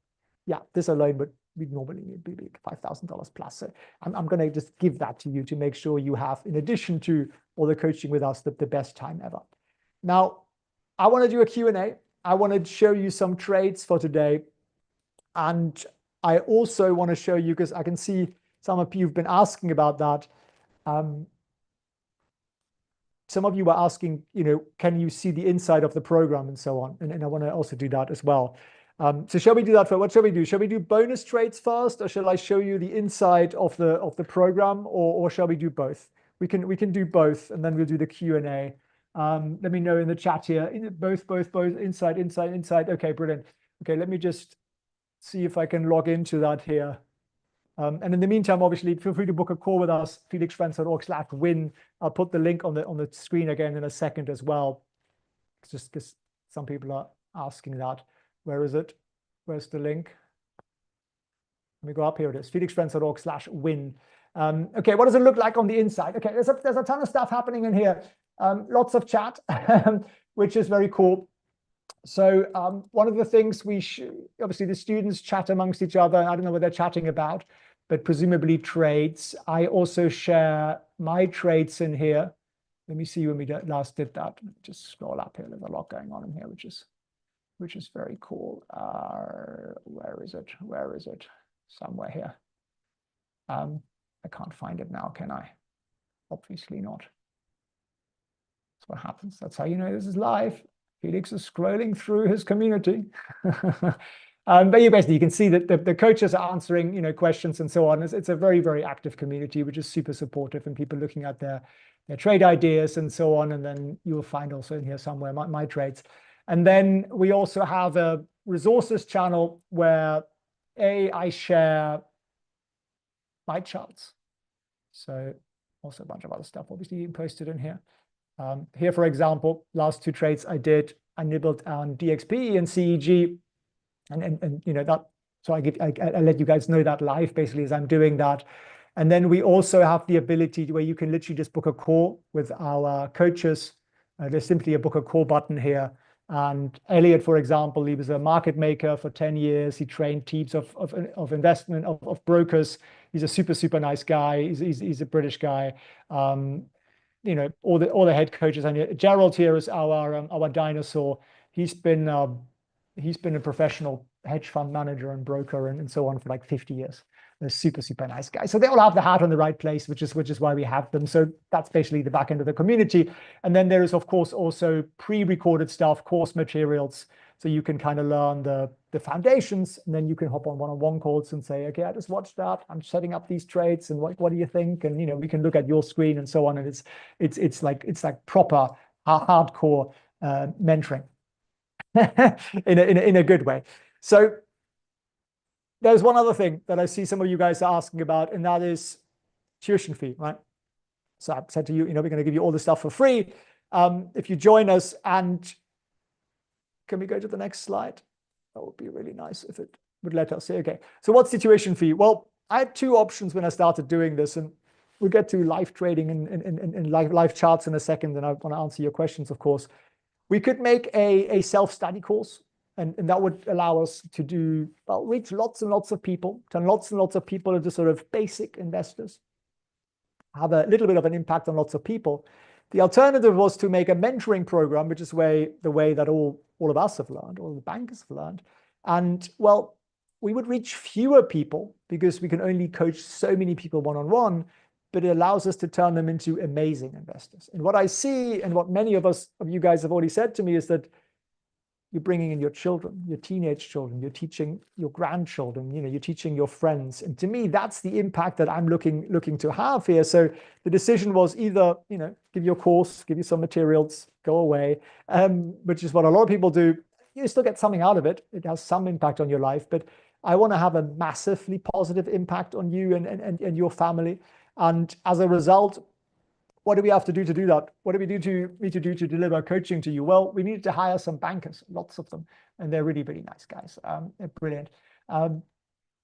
yeah, this alone would normally be $5,000 plus. So I'm going to just give that to you to make sure you have, in addition to all the coaching with us, the best time ever. Now, I want to do a Q&A. I want to show you some trades for today. And I also want to show you, because I can see some of you have been asking about that. Some of you were asking, can you see the inside of the program and so on? And I want to also do that as well. So shall we do that for what shall we do? Shall we do bonus trades first, or shall I show you the inside of the program, or shall we do both? We can do both, and then we'll do the Q&A. Let me know in the chat here. Both, inside. Okay, brilliant. Okay, let me just see if I can log into that here. And in the meantime, obviously, feel free to book a call with us, felixprehn.org/win. I'll put the link on the screen again in a second as well. It's just because some people are asking that. Where is it? Where's the link? Let me go up. Here it is, felixprehn.org/win. Okay, what does it look like on the inside? Okay, there's a ton of stuff happening in here. Lots of chat, which is very cool. So one of the things obviously the students chat amongst each other. I don't know what they're chatting about, but presumably trades. I also share my trades in here. Let me see when we last did that. Just scroll up here. There's a lot going on in here, which is very cool. Where is it? Where is it? Somewhere here. I can't find it now, can I? Obviously not. That's what happens. That's how you know this is live. Felix is scrolling through his community. But you can see that the coaches are answering, questions and so on. It's a very, very active community, which is super supportive, and people looking at their trade ideas and so on. And then you'll find also in here somewhere my trades. And then we also have a resources channel where I share my charts. So also a bunch of other stuff obviously posted in here. Here, for example, last 2 trades I nibbled on DXP and CEG, and that. So I let you guys know that live basically as I'm doing that. And then we also have the ability where you can literally just book a call with our coaches. There's simply a book a call button here. And Elliot, for example, he was a market maker for 10 years. He trained teams of investment, of brokers. He's a super, super nice guy. He's a British guy. You know, all the head coaches. And Gerald here is our dinosaur. He's been a professional hedge fund manager and broker and so on for like 50 years. They're super, super nice guys. So they all have the heart on the right place, which is why we have them. So that's basically the back end of the community. And then there is, of course, also pre-recorded stuff, course materials. So you can kind of learn the foundations, and then you can hop on one-on-one calls and say, okay, I just watched that. I'm setting up these trades, and what do you think? And, you know, we can look at your screen and so on. And it's like proper hardcore mentoring in a good way. So there's one other thing that I see some of you guys are asking about, and that is tuition fee, right? So I said to you, you know, we're going to give you all the stuff for free if you join us. And can we go to the next slide? That would be really nice if it would let us. Okay, so what's the tuition fee? Well, I had two options when I started doing this, and we'll get to live trading and live charts in a second, and I want to answer your questions, of course. We could make a self-study course. And that would allow us to do, well, reach lots and lots of people, turn lots and lots of people into sort of basic investors, have a little bit of an impact on lots of people. The alternative was to make a mentoring program, which is the way that all of us have learned, all the bankers have learned. And well, we would reach fewer people because we can only coach so many people one-on-one, but it allows us to turn them into amazing investors. And what I see, and what many of you guys have already said to me, is that you're bringing in your children, your teenage children, you're teaching your grandchildren, you know, you're teaching your friends. And to me, that's the impact that I'm looking to have here. So the decision was either, you know, give you a course, give you some materials, go away, which is what a lot of people do. You still get something out of it. It has some impact on your life, but I want to have a massively positive impact on you and your family. And as a result, what do we have to do that? What do we need to do to deliver coaching to you? Well, we needed to hire some bankers, lots of them, and they're really, really nice guys. They're brilliant.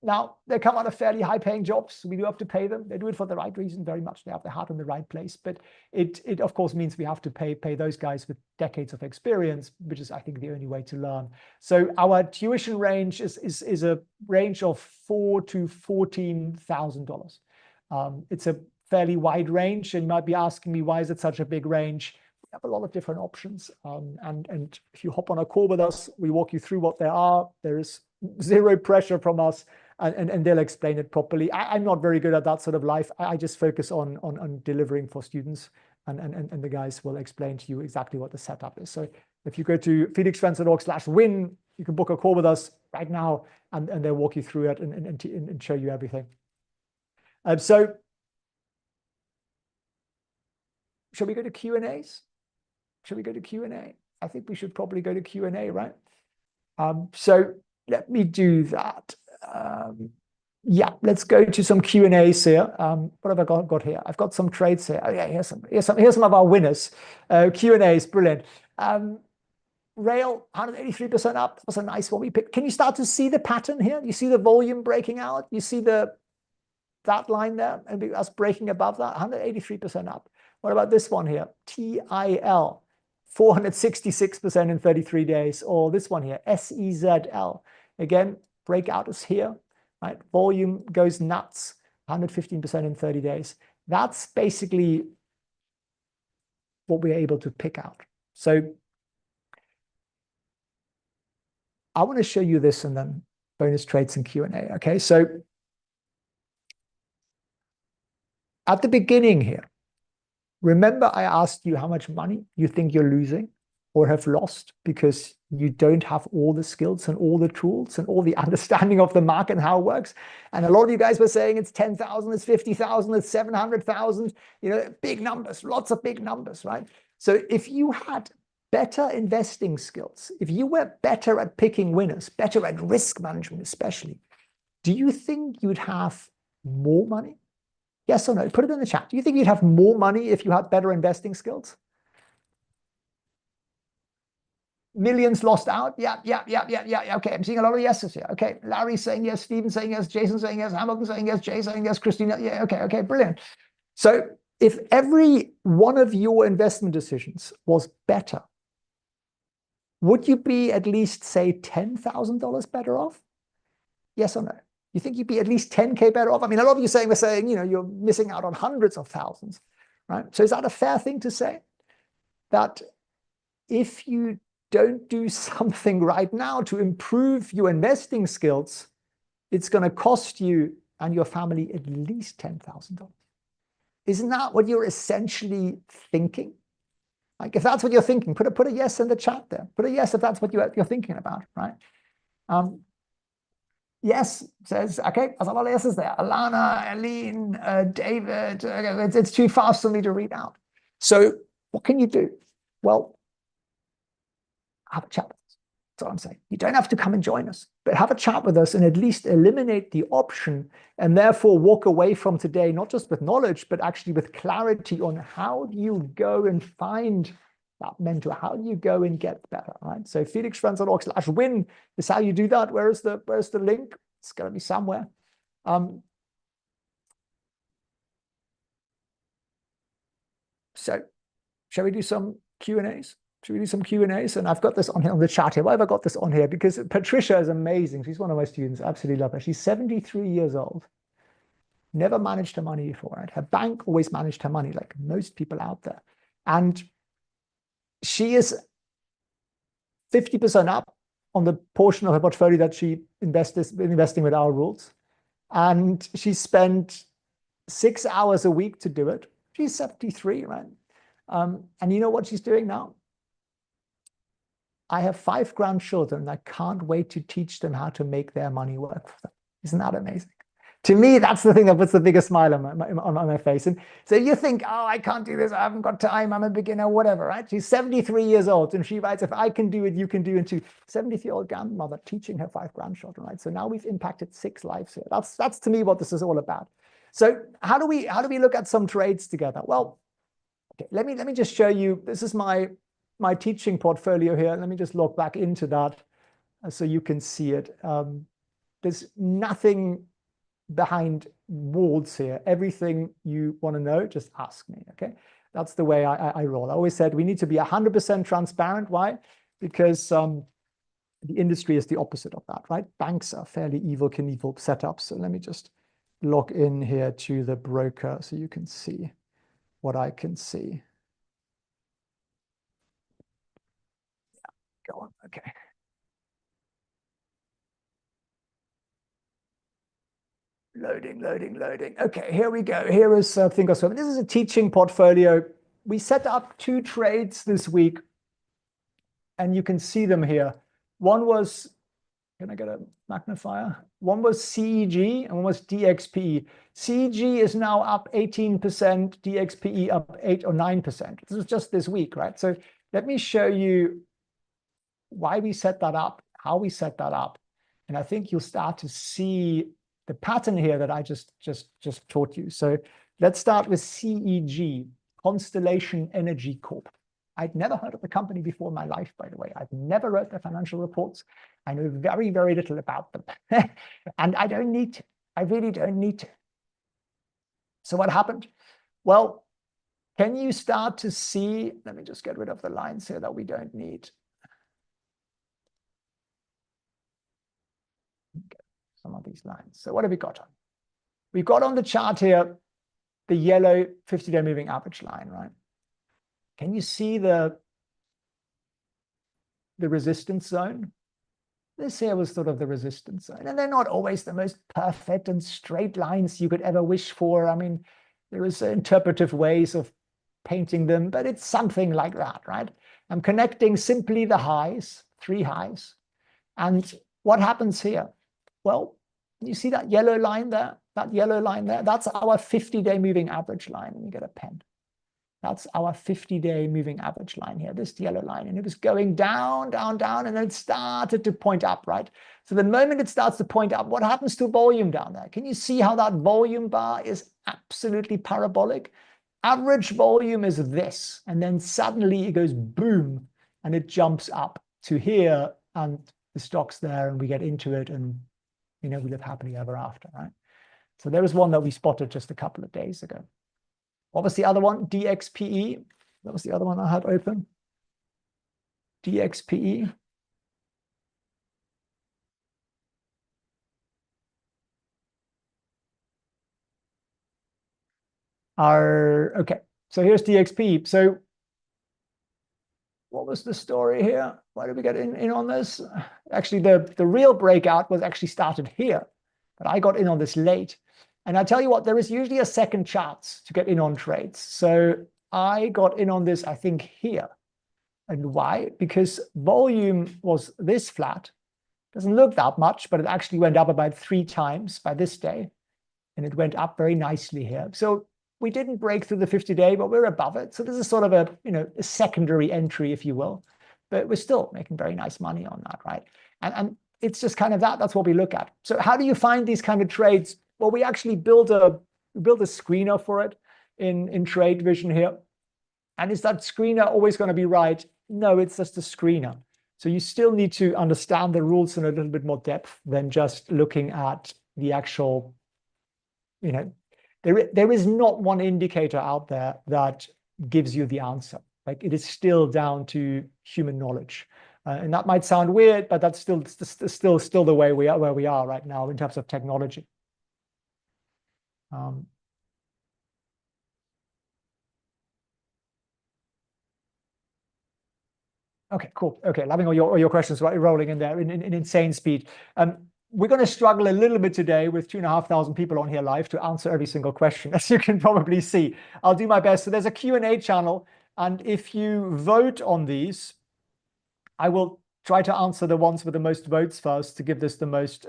Now, they come out of fairly high-paying jobs. We do have to pay them. They do it for the right reason, very much. They have their heart in the right place. But it of course, means we have to pay those guys with decades of experience, which is, I think, the only way to learn. So our tuition range is a range of $4,000 to $14,000. It's a fairly wide range, and you might be asking me, why is it such a big range? We have a lot of different options, and if you hop on a call with us, we walk you through what there are. There is zero pressure from us, and they'll explain it properly. I'm not very good at that sort of life. I just focus on delivering for students, and the guys will explain to you exactly what the setup is. So if you go to felixprehn.org/win, you can book a call with us right now, and they'll walk you through it and show you everything. So shall we go to Q&As? Shall we go to Q&A? I think we should probably go to Q&A, right? So let me do that. Yeah, let's go to some Q&As here. What have I got here? I've got some trades here. Oh yeah, here's some of our winners. Q&As, brilliant. Rail, 183% up. That was a nice one we picked. Can you start to see the pattern here? You see the volume breaking out? You see that line there? And us breaking above that, 183% up. What about this one here? TIL, 466% in 33 days. Or this one here, SEZL. Again, breakout is here, right? Volume goes nuts, 115% in 30 days. That's basically what we're able to pick out. So I want to show you this and then bonus trades and Q&A. Okay, so at the beginning here, remember I asked you how much money you think you're losing or have lost because you don't have all the skills and all the tools and all the understanding of the market and how it works. And a lot of you guys were saying it's 10,000, it's 50,000, it's 700,000, you know, big numbers, lots of big numbers, right? So if you had better investing skills, if you were better at picking winners, better at risk management especially, do you think you'd have more money? Yes or no? Put it in the chat. Do you think you'd have more money if you had better investing skills? Millions lost out? Yeah. Okay, I'm seeing a lot of yeses here. Okay, Larry saying yes, Stephen saying yes, Jason saying yes, Hamilton saying yes, Jay saying yes, Christina. Yeah, okay, brilliant. So if every one of your investment decisions was better would you be at least, say, $10,000 better off? Yes or no? You think you'd be at least 10K better off? I mean, a lot of you were saying, you're missing out on hundreds of thousands, right? So is that a fair thing to say? That if you don't do something right now to improve your investing skills, it's going to cost you and your family at least $10,000. Isn't that what you're essentially thinking? Like, if that's what you're thinking, put a yes in the chat there. Put a yes if that's what you're thinking about, right? Yes says, okay, there's a lot of yeses there. Alana, Aline, David, okay, it's too fast for me to read out. So what can you do? Well, have a chat with us. That's all I'm saying. You don't have to come and join us, but have a chat with us and at least eliminate the option and therefore walk away from today, not just with knowledge, but actually with clarity on how do you go and find that mentor? How do you go and get better, right? So felixprehn.org/win is how you do that. Where's the link? It's going to be somewhere. So shall we do some Q&As? Should we do some Q&As? And I've got this on here on the chat here. Why have I got this on here? Because Patricia is amazing. She's one of my students. Absolutely love her. She's 73 years old. Never managed her money before, right? Her bank always managed her money, like most people out there. And she is 50% up on the portion of her portfolio that she investing with our rules. And she spent 6 hours a week to do it. She's 73, right? And you know what she's doing now? I have 5 grandchildren, and I can't wait to teach them how to make their money work for them. Isn't that amazing? To me, that's the thing that puts the biggest smile on my face. And so you think, oh, I can't do this. I haven't got time. I'm a beginner, whatever, right? She's 73 years old, and she writes, if I can do it, you can do it too. 73-year-old grandmother teaching her 5 grandchildren, right? So now we've impacted 6 lives here. That's to me what this is all about. So how do we look at some trades together? Well, okay, let me just show you. This is my teaching portfolio here. Let me just log back into that so you can see it. There's nothing behind walls here. Everything you want to know, just ask me, okay? That's the way I roll. I always said we need to be 100% transparent. Why? Because the industry is the opposite of that, right? Banks are fairly evil Knievel setups. So let me just log in here to the broker so you can see what I can see. Go on, okay. Loading. Okay, here we go. Here is Thinkorswim. This is a teaching portfolio. We set up 2 trades this week, and you can see them here. One was, can I get a magnifier? One was CEG, and one was DXPE. CEG is now up 18%, DXPE up 8 or 9%. This is just this week, right? So let me show you why we set that up, how we set that up. And I think you'll start to see the pattern here that I just taught you. So let's start with CEG, Constellation Energy Corp. I'd never heard of the company before in my life, by the way. I've never read their financial reports. I know very, very little about them. And I don't need to. I really don't need to. So what happened? Well, can you start to see, let me just get rid of the lines here that we don't need. Some of these lines. So what have we got on? We've got on the chart here the yellow 50-day moving average line, right? Can you see the resistance zone? This here was sort of the resistance zone. And they're not always the most perfect and straight lines you could ever wish for. I mean, there is interpretive ways of painting them, but it's something like that, right? I'm connecting simply the highs, 3 highs. And what happens here? Well, you see that yellow line there? That yellow line there? That's our 50-day moving average line. Let me get a pen. That's our 50-day moving average line here, this yellow line. And it was going down, and then it started to point up, right? So the moment it starts to point up, what happens to volume down there? Can you see how that volume bar is absolutely parabolic? Average volume is this, and then suddenly it goes boom, and it jumps up to here, and the stock's there, and we get into it, and we live happily ever after, right? So there was one that we spotted just a couple of days ago. What was the other one? DXPE. That was the other one I had open. DXPE. Okay, so here's DXP. So what was the story here? Why did we get in on this? Actually, the real breakout was actually started here, but I got in on this late. And I tell you what, there is usually a second chance to get in on trades. So I got in on this, I think, here. And why? Because volume was this flat. Doesn't look that much, but it actually went up about 3 times by this day. And it went up very nicely here. So we didn't break through the 50-day, but we're above it. So this is sort of a, a secondary entry, if you will. But we're still making very nice money on that, right? And it's just kind of that's what we look at. So how do you find these kind of trades? Well, we actually build a screener for it in Trade Vision here. And is that screener always going to be right? No, it's just a screener. So you still need to understand the rules in a little bit more depth than just looking at the actual, there is not one indicator out there that gives you the answer. Like, it is still down to human knowledge. And that might sound weird, but that's still the way we are, where we are right now in terms of technology. Okay, cool. Okay, loving all your questions rolling in there in insane speed. We're going to struggle a little bit today with 2,500 people on here live to answer every single question, as you can probably see. I'll do my best. So there's a Q&A channel, and if you vote on these, I will try to answer the ones with the most votes first to give this the most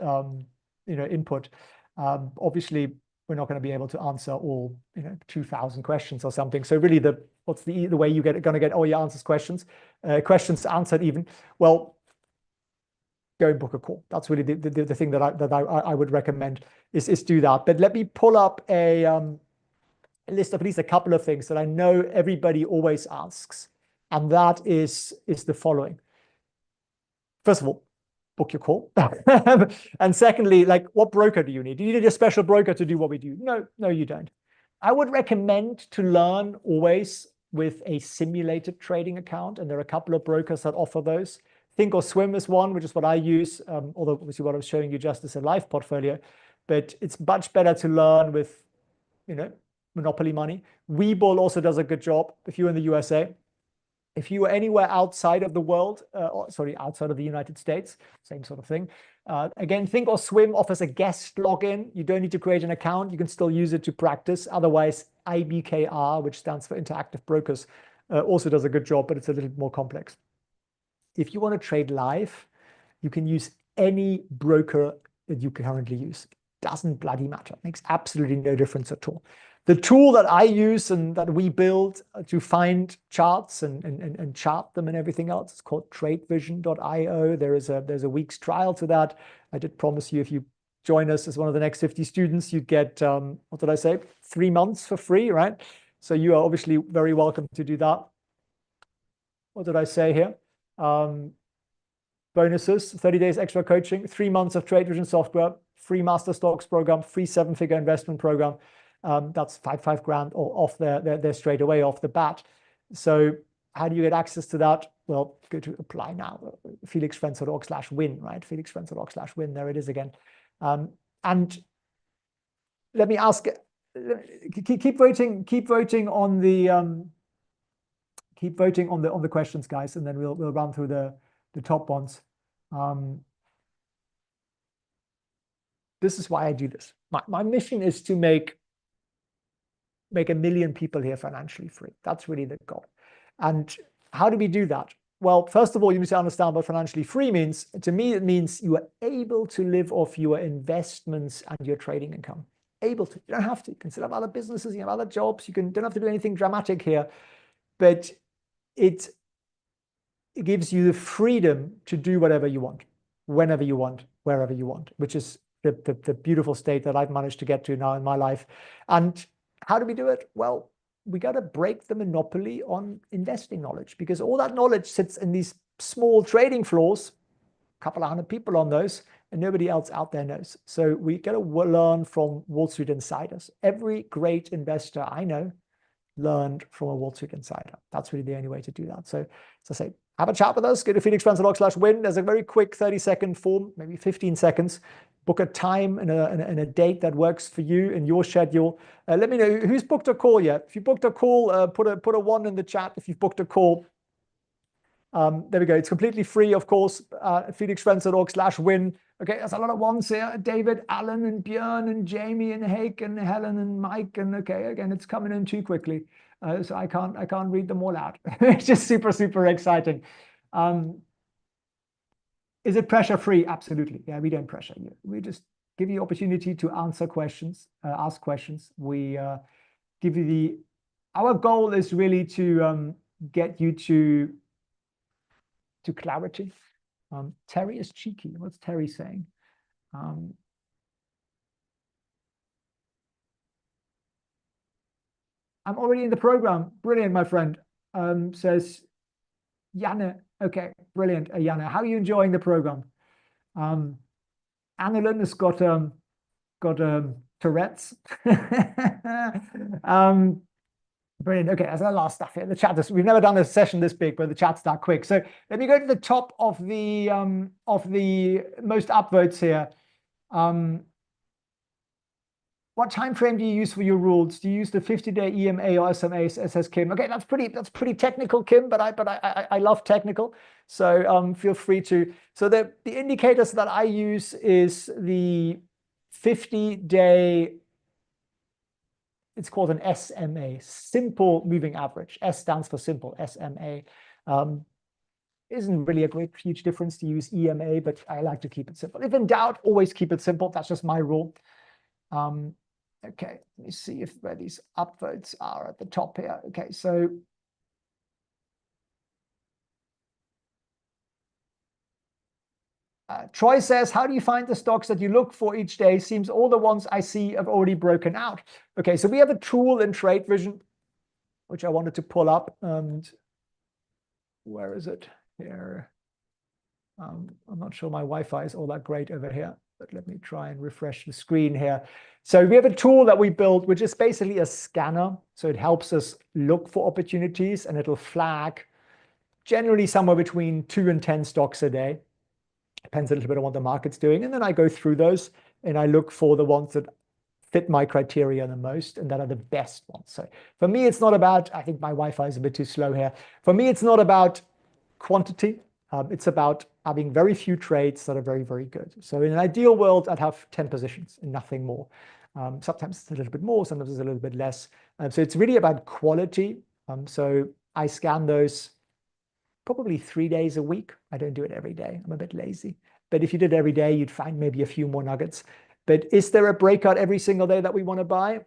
input. Obviously, we're not going to be able to answer all 2,000 questions or something. So really, what's the way you going to get all your questions answered even? Well, go and book a call. That's really the thing that I would recommend is do that. But let me pull up a list of at least a couple of things that I know everybody always asks, and that is the following. First of all, book your call. And secondly, like, what broker do you need? Do you need a special broker to do what we do? No, you don't. I would recommend to learn always with a simulated trading account, and there are a couple of brokers that offer those. Think or Swim is one, which is what I use, although obviously what I was showing you just is a live portfolio. But it's much better to learn with, monopoly money. Webull also does a good job if you're in the USA. If you are anywhere outside of the world, outside of the United States, same sort of thing. Again, Think or Swim offers a guest login. You don't need to create an account. You can still use it to practice. Otherwise, IBKR, which stands for Interactive Brokers, also does a good job, but it's a little more complex. If you want to trade live, you can use any broker that you currently use. Doesn't bloody matter. It makes absolutely no difference at all. The tool that I use and that we build to find charts and chart them and everything else is called tradevision.io. There's a week's trial to that. I did promise you, if you join us as one of the next 50 students, you'd get, 3 months for free, right? So you are obviously very welcome to do that. What did I say here? Bonuses, 30 days extra coaching, 3 months of Trade Vision software, free master stocks program, free 7-figure investment program. That's $5 grand off there straight away off the bat. So how do you get access to that? Well, go to apply now. felixprehn.org/win, right? felixprehn.org/win. There it is again. And let me ask, keep voting on the questions, guys, and then we'll run through the top ones. This is why I do this. My mission is to make 1 million people here financially free. That's really the goal. And how do we do that? Well, first of all, you need to understand what financially free means. To me, it means you are able to live off your investments and your trading income. Able to. You don't have to. You can still have other businesses, you have other jobs. You don't have to do anything dramatic here. But it gives you the freedom to do whatever you want, whenever you want, wherever you want, which is the beautiful state that I've managed to get to now in my life. And how do we do it? Well, we got to break the monopoly on investing knowledge, because all that knowledge sits in these small trading floors, a couple of 100 people on those, and nobody else out there knows. So we got to learn from Wall Street insiders. Every great investor I know learned from a Wall Street insider. That's really the only way to do that. So as I say, have a chat with us. Go to felixprehn.org/win. There's a very quick 30-second form, maybe 15 seconds. Book a time and a date that works for you in your schedule. Let me know who's booked a call yet. If you booked a call, put a 1 in the chat if you've booked a call. There we go. It's completely free, of course. felixprehn.org/win. Okay, there's a lot of ones here. David, Alan, and Björn, and Jamie, and Hake, and Helen, and Mike. And okay, again, it's coming in too quickly, so I can't read them all out. It's just super, super exciting. Is it pressure free? Absolutely. Yeah, we don't pressure you. We just give you opportunity to answer questions, ask questions. We give you our goal is really to get you to clarity. Terry is cheeky. What's Terry saying? I'm already in the program. Brilliant, my friend. Says Janne. Okay, brilliant, Janne. How are you enjoying the program? Annalyn has got Tourette's. Brilliant. Okay, that's the last stuff here. The chat is, we've never done a session this big, but the chat's that quick. So let me go to the top of the most upvotes here. What time frame do you use for your rules? Do you use the 50-day EMA or SMA? Says Kim. Okay, that's pretty technical, Kim. But I love technical. So feel free to. So the indicators that I use is the 50-day. It's called an SMA, simple moving average. S stands for simple, SMA. Isn't really a huge difference to use EMA, but I like to keep it simple. If in doubt, always keep it simple. That's just my rule. Okay, let me see where these upvotes are at the top here. Okay, so Troy says, how do you find the stocks that you look for each day? Seems all the ones I see have already broken out. Okay, so we have a tool in Trade Vision, which I wanted to pull up. And where is it? Here. I'm not sure my Wi-Fi is all that great over here, but let me try and refresh the screen here. So we have a tool that we built, which is basically a scanner. So it helps us look for opportunities, and it'll flag generally somewhere between 2 and 10 stocks a day. Depends a little bit on what the market's doing. And then I go through those and I look for the ones that fit my criteria the most and that are the best ones. So for me, it's not about, I think my Wi-Fi is a bit too slow here. For me, it's not about quantity. It's about having very few trades that are very, very good. So in an ideal world, I'd have 10 positions and nothing more. Sometimes it's a little bit more, sometimes it's a little bit less. So it's really about quality. So I scan those probably 3 days a week. I don't do it every day. I'm a bit lazy. But if you did it every day, you'd find maybe a few more nuggets. But is there a breakout every single day that we want to buy?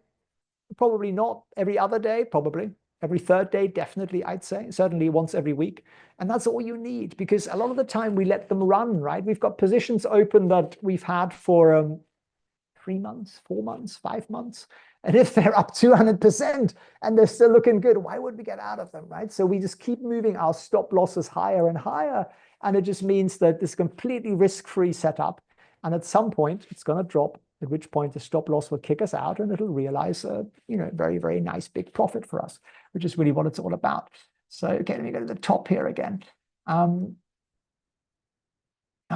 Probably not. Every other day, probably. Every third day, definitely, I'd say. Certainly once every week. And that's all you need, because a lot of the time we let them run, right? We've got positions open that we've had for 3 months, 4 months, 5 months. And if they're up 200% and they're still looking good, why would we get out of them, right? So we just keep moving our stop losses higher and higher. And it just means that this completely risk-free setup. And at some point, it's going to drop, at which point the stop loss will kick us out and it'll realize a very, very nice big profit for us, which is really what it's all about. So, okay, let me go to the top here again. How do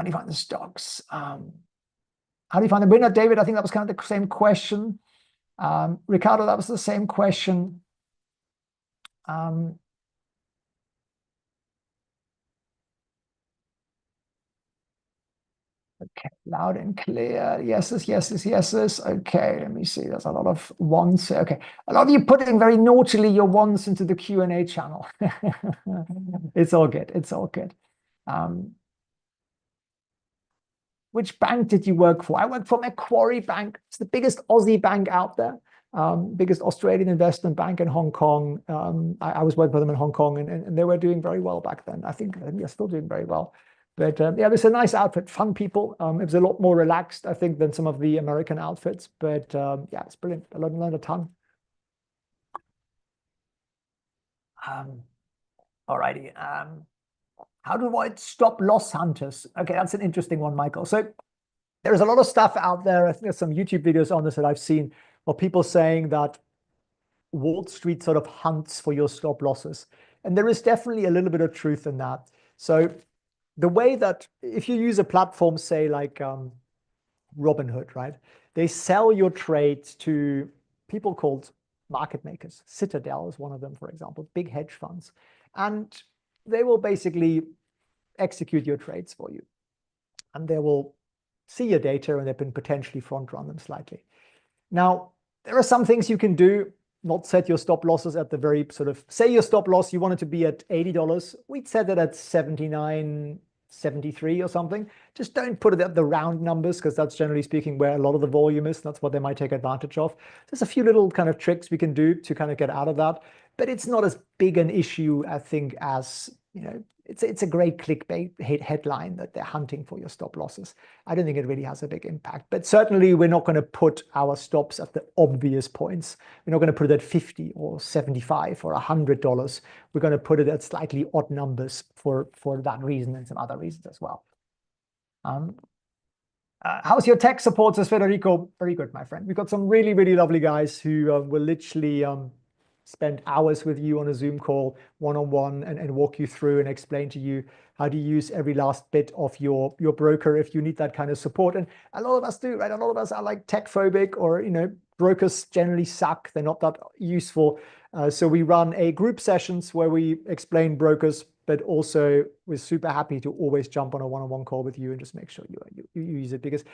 you find the stocks? How do you find the winner, David? I think that was kind of the same question. Ricardo, that was the same question. Okay, loud and clear. Yeses, yeses, yeses. Okay, let me see. There's a lot of ones here. Okay, a lot of you putting very naughtily your ones into the Q&A channel. It's all good. It's all good. Which bank did you work for? I worked for Macquarie Bank. It's the biggest Aussie bank out there. Biggest Australian investment bank in Hong Kong. I was working for them in Hong Kong, and they were doing very well back then. I think they're still doing very well. But yeah, it's a nice outfit, fun people. It was a lot more relaxed, I think, than some of the American outfits. But yeah, it's brilliant. I learned a ton. All righty. How to avoid stop loss hunters? Okay, that's an interesting one, Michael. So there's a lot of stuff out there. I think there's some YouTube videos on this that I've seen of people saying that Wall Street sort of hunts for your stop losses. And there is definitely a little bit of truth in that. So the way that if you use a platform, say like Robinhood, right? They sell your trades to people called market makers. Citadel is one of them, for example, big hedge funds. And they will basically execute your trades for you. And they will see your data and they can potentially front run them slightly. Now, there are some things you can do, not set your stop losses at the very sort of, say your stop loss, you want it to be at $80. We'd set it at 79, 73 or something. Just don't put it at the round numbers because that's generally speaking where a lot of the volume is. That's what they might take advantage of. There's a few little kind of tricks we can do to kind of get out of that, but it's not as big an issue, I think, as, it's a great clickbait headline that they're hunting for your stop losses. I don't think it really has a big impact, but certainly we're not going to put our stops at the obvious points. We're not going to put it at 50 or 75 or $100. We're going to put it at slightly odd numbers for that reason and some other reasons as well. How's your tech support, says Federico? Very good, my friend. We've got some really, really lovely guys who will literally spend hours with you on a Zoom call one-on-one and walk you through and explain to you how to use every last bit of your broker if you need that kind of support. And a lot of us do, right? A lot of us are like tech phobic, or brokers generally suck. They're not that useful. So we run a group sessions where we explain brokers, but also we're super happy to always jump on a one-on-one call with you and just make sure you use it, because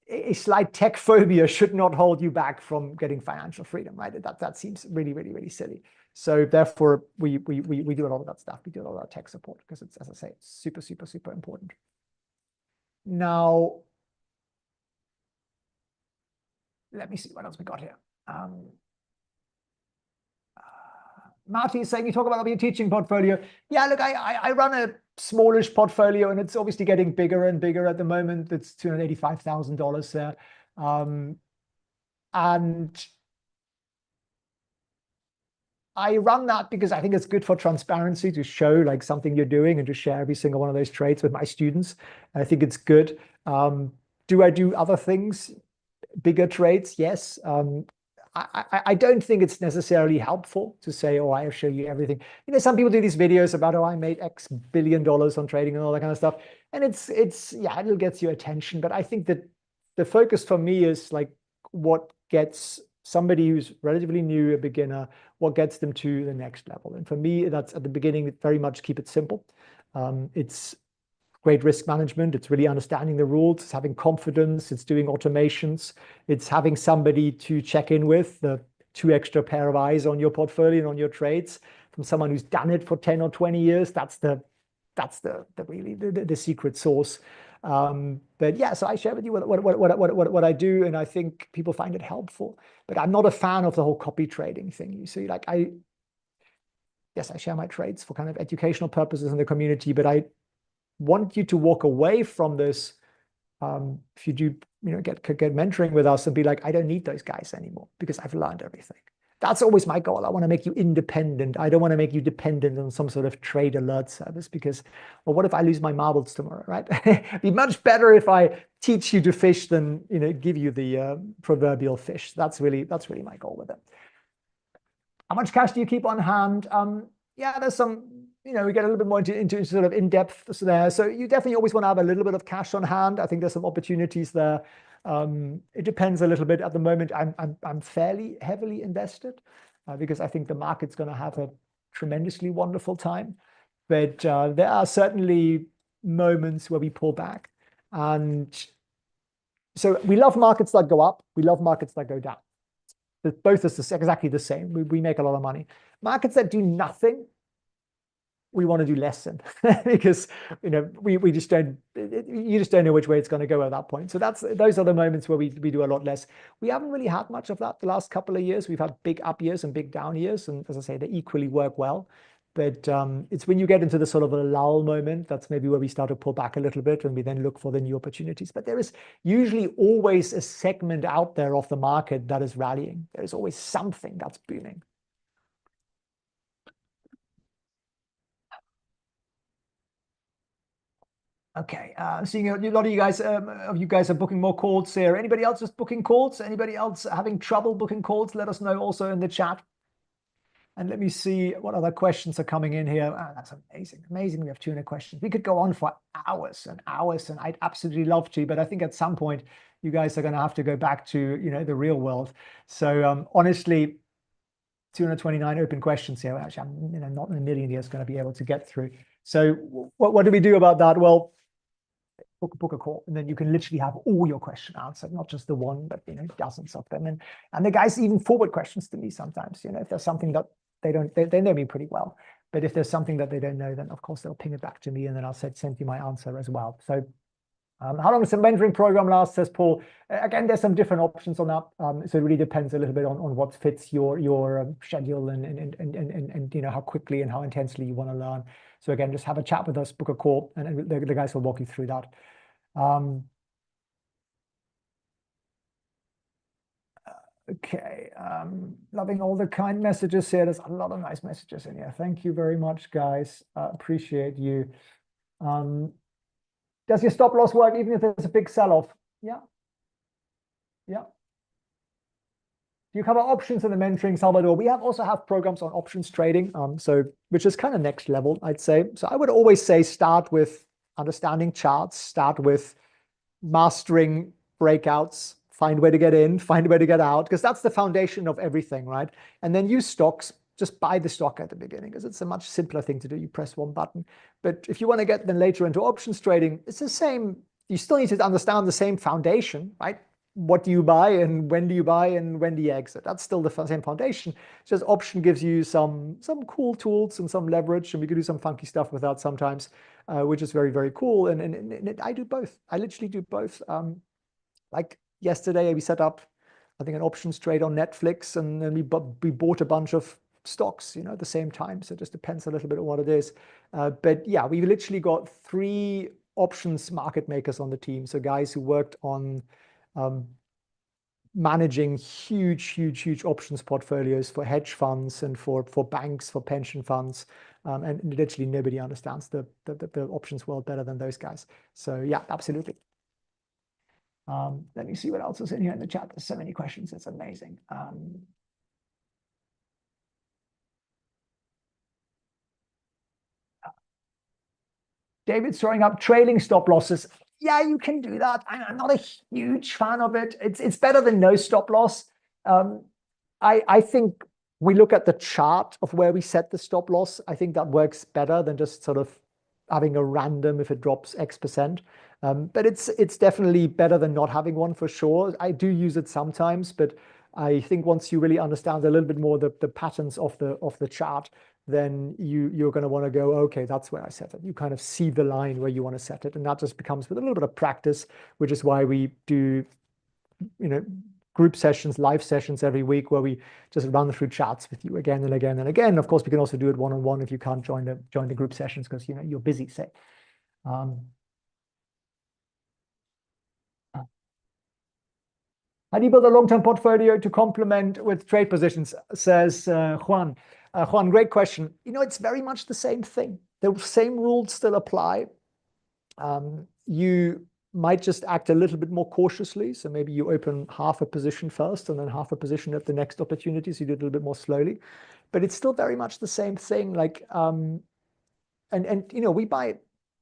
a slight tech phobia should not hold you back from getting financial freedom, right? That seems really, really, really silly. So therefore, we do a lot of that stuff. We do a lot of our tech support because it's, as I say, it's super, super, super important. Now, let me see what else we got here. Marty is saying, you talk about your teaching portfolio. Yeah, look, I run a smallish portfolio and it's obviously getting bigger and bigger at the moment. It's $285,000 there. And I run that because I think it's good for transparency to show like something you're doing and to share every single one of those trades with my students. I think it's good. Do I do other things? Bigger trades? Yes. I don't think it's necessarily helpful to say, oh, I show you everything. Some people do these videos about, oh, I made X billion dollars on trading and all that kind of stuff. And yeah, it'll get your attention. But I think that the focus for me is like what gets somebody who's relatively new, a beginner, what gets them to the next level. And for me, that's at the beginning, very much keep it simple. It's great risk management. It's really understanding the rules. It's having confidence. It's doing automations. It's having somebody to check in with, the 2 extra pair of eyes on your portfolio and on your trades from someone who's done it for 10 or 20 years. That's really the secret sauce. But yeah, so I share with you what I do, and I think people find it helpful. But I'm not a fan of the whole copy trading thing. You see, like yes, I share my trades for kind of educational purposes in the community, but I want you to walk away from this. If you do, get mentoring with us and be like, I don't need those guys anymore because I've learned everything. That's always my goal. I want to make you independent. I don't want to make you dependent on some sort of trade alert service because, well, what if I lose my marbles tomorrow, right? It'd be much better if I teach you to fish than, give you the proverbial fish. That's really my goal with it. How much cash do you keep on hand? Yeah, there's some, we get a little bit more into sort of in-depth there. So you definitely always want to have a little bit of cash on hand. I think there's some opportunities there. It depends a little bit. At the moment, I'm fairly heavily invested because I think the market's going to have a tremendously wonderful time. But there are certainly moments where we pull back. And so we love markets that go up. We love markets that go down. Both are exactly the same. We make a lot of money. Markets that do nothing, we want to do less in because we just don't, you just don't know which way it's going to go at that point. So those are the moments where we do a lot less. We haven't really had much of that the last couple of years. We've had big up years and big down years, and as I say, they equally work well. But it's when you get into the sort of a lull moment, that's maybe where we start to pull back a little bit and we then look for the new opportunities. But there is usually always a segment out there of the market that is rallying. There's always something that's booming. Okay, seeing a lot of you guys are booking more calls here. Anybody else just booking calls? Anybody else having trouble booking calls? Let us know also in the chat. And let me see what other questions are coming in here. That's amazing. Amazing. We have 200 questions. We could go on for hours and hours, and I'd absolutely love to, but I think at some point you guys are going to have to go back to, the real world. So honestly, 229 open questions here. Actually, I'm not in a million years going to be able to get through. So what do we do about that? Well, book a call, and then you can literally have all your question answered, not just the one, but dozens of them. And the guys even forward questions to me sometimes. If there's something that they know me pretty well, but if there's something that they don't know, then of course they'll ping it back to me, and then I'll send you my answer as well. So how long does the mentoring program last, says Paul? Again, there's some different options on that. So it really depends a little bit on what fits your schedule and how quickly and how intensely you want to learn. So again, just have a chat with us, book a call, and the guys will walk you through that. Okay, loving all the kind messages here. There's a lot of nice messages in here. Thank you very much, guys. Appreciate you. Does your stop loss work even if there's a big sell-off? Yeah. Yeah. Do you cover options in the mentoring, Salvador? We also have programs on options trading, which is kind of next level, I'd say. So I would always say start with understanding charts, start with mastering breakouts, find a way to get in, find a way to get out, because that's the foundation of everything, right? And then use stocks. Just buy the stock at the beginning, because it's a much simpler thing to do. You press one button. But if you want to get then later into options trading, it's the same. You still need to understand the same foundation, right? What do you buy, and when do you buy, and when do you exit? That's still the same foundation. It's just option gives you some cool tools and some leverage, and we can do some funky stuff with that sometimes, which is very, very cool. And I do both. I literally do both. Like yesterday, we set up, I think, an options trade on Netflix, and then we bought a bunch of stocks, at the same time. So it just depends a little bit on what it is. But yeah, we've literally got 3 options market makers on the team. So guys who worked on managing huge options portfolios for hedge funds and for banks, for pension funds. And literally nobody understands the options world better than those guys. So yeah, absolutely. Let me see what else is in here in the chat. There's so many questions. It's amazing. David's throwing up trailing stop losses. Yeah, you can do that. I'm not a huge fan of it. It's better than no stop loss. I think we look at the chart of where we set the stop loss. I think that works better than just sort of having a random if it drops X%. But it's definitely better than not having one for sure. I do use it sometimes, but I think once you really understand a little bit more the patterns of the chart, then you're going to want to go, okay, that's where I set it. You kind of see the line where you want to set it, and that just becomes with a little bit of practice, which is why we do, group sessions, live sessions every week, where we just run through charts with you again and again and again. Of course, we can also do it one-on-one if you can't join the group sessions because you're busy, say. How do you build a long-term portfolio to complement with trade positions, says Juan. Juan, great question. It's very much the same thing. The same rules still apply. You might just act a little bit more cautiously. So maybe you open half a position first and then half a position at the next opportunity. So you do it a little bit more slowly. But it's still very much the same thing. Like, we buy,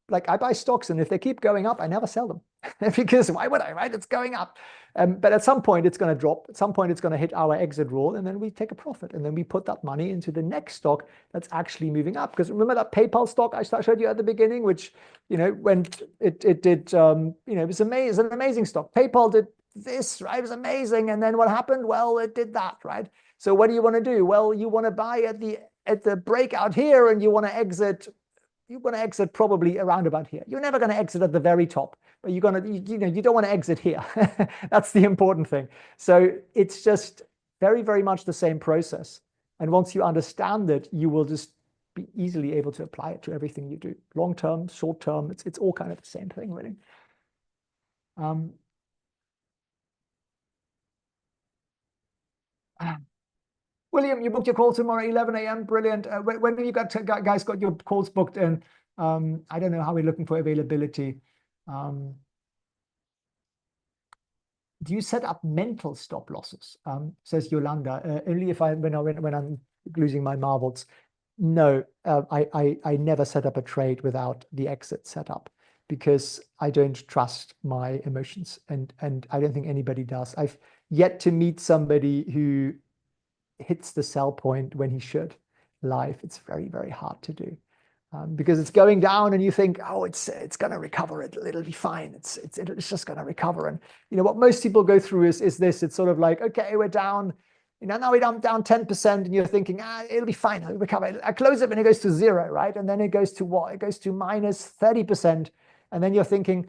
like I buy stocks, and if they keep going up, I never sell them because why would I, right? It's going up. But at some point it's going to drop. At some point it's going to hit our exit rule, and then we take a profit, and then we put that money into the next stock that's actually moving up. Because remember that PayPal stock I showed you at the beginning, which when it did, it was amazing. It's an amazing stock. PayPal did this, right? It was amazing, and then what happened? Well, it did that, right? So what do you want to do? Well, you want to buy at the breakout here, and you want to exit. You're going to exit probably around about here. You're never going to exit at the very top, but you're going to, you don't want to exit here. That's the important thing. So it's just very, very much the same process. And once you understand it, you will just be easily able to apply it to everything you do. Long term, short term, it's all kind of the same thing, really. William, you booked your call tomorrow, 11 a.m. Brilliant. When have you guys got your calls booked in? I don't know how we're looking for availability. Do you set up mental stop losses? Says Yolanda. Only if when I'm losing my marbles. No, I never set up a trade without the exit set up because I don't trust my emotions, and I don't think anybody does. I've yet to meet somebody who hits the sell point when he should. Live, it's very, very hard to do. Because it's going down and you think, oh, it's going to recover, it'll be fine, it's just going to recover. And what most people go through is this. It's sort of like, okay, we're down, now we're down 10%, and you're thinking, it'll be fine, it'll recover. I close it and it goes to zero, right? And then it goes to what? It goes to minus 30%. And then you're thinking,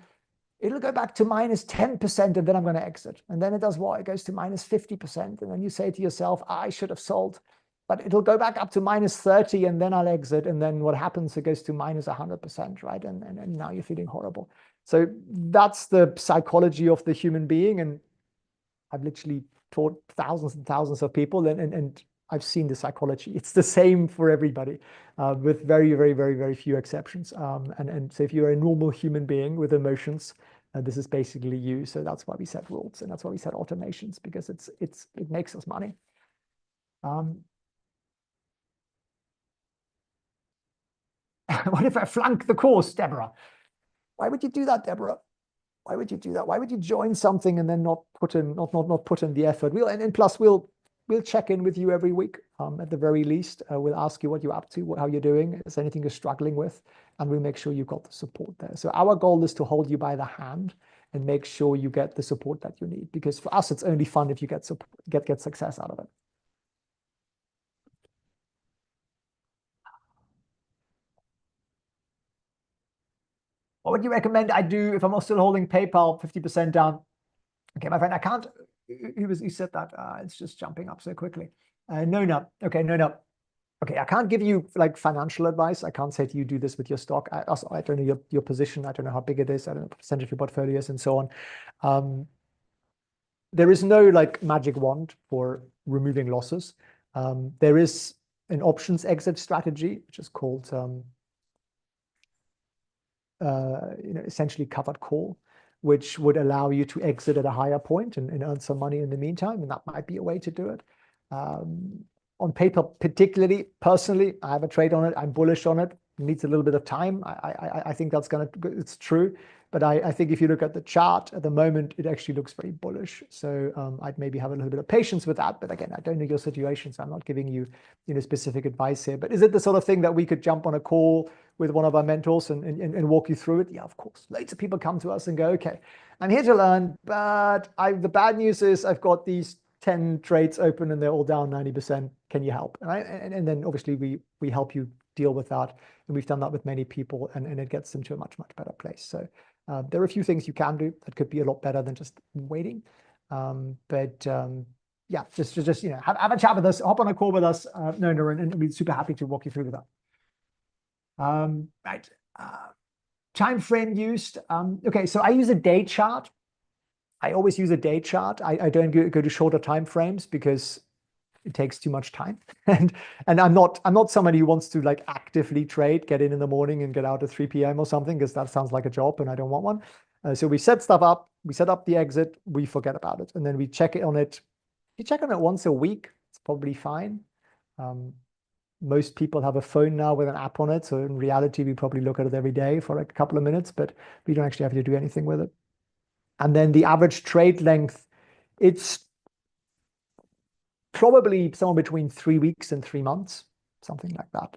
it'll go back to minus 10%, and then I'm going to exit. And then it does what? It goes to minus 50%. And then you say to yourself, I should have sold. But it'll go back up to minus 30, and then I'll exit. And then what happens? It goes to minus 100%, right? And now you're feeling horrible. So that's the psychology of the human being. And I've literally taught thousands and thousands of people, and I've seen the psychology. It's the same for everybody, with very, very, very, very few exceptions. And so if you're a normal human being with emotions, this is basically you. So that's why we set rules, and that's why we set automations, because it makes us money. What if I flunk the course, Deborah? Why would you do that, Deborah? Why would you do that? Why would you join something and then not put in the effort? Plus we'll check in with you every week. At the very least, we'll ask you what you're up to, how you're doing. Is there anything you're struggling with? And we'll make sure you've got the support there. So our goal is to hold you by the hand and make sure you get the support that you need. Because for us, it's only fun if you get success out of it. What would you recommend I do if I'm still holding PayPal 50% down? Okay, my friend, I can't. Who said that? It's just jumping up so quickly. No. Okay, no. Okay, I can't give you like financial advice. I can't say to you, do this with your stock. I don't know your position. I don't know how big it is. I don't know the percentage of your portfolios and so on. There is no like magic wand for removing losses. There is an options exit strategy, which is called essentially covered call, which would allow you to exit at a higher point and earn some money in the meantime. And that might be a way to do it. On paper, particularly, personally, I have a trade on it. I'm bullish on it. It needs a little bit of time. I think it's true. But I think if you look at the chart at the moment, it actually looks very bullish. So I'd maybe have a little bit of patience with that. But again, I don't know your situation, so I'm not giving you, specific advice here. But is it the sort of thing that we could jump on a call with one of our mentors and walk you through it? Yeah, of course. Loads of people come to us and go, okay, I'm here to learn, but the bad news is I've got these 10 trades open and they're all down 90%. Can you help? And then obviously we help you deal with that. And we've done that with many people, and it gets them to a much, much better place. So there are a few things you can do that could be a lot better than just waiting. Yeah, just have a chat with us, hop on a call with us, and we'd be super happy to walk you through with that. Right. Time frame used. Okay, so I use a day chart. I always use a day chart. I don't go to shorter time frames because it takes too much time. And I'm not somebody who wants to like actively trade, get in the morning and get out at 3 p.m. or something, because that sounds like a job and I don't want one. So we set stuff up, we set up the exit, we forget about it, and then we check it on it. You check on it once a week, it's probably fine. Most people have a phone now with an app on it. So in reality, we probably look at it every day for like a couple of minutes, but we don't actually have to do anything with it. And then the average trade length, it's probably somewhere between 3 weeks and 3 months, something like that.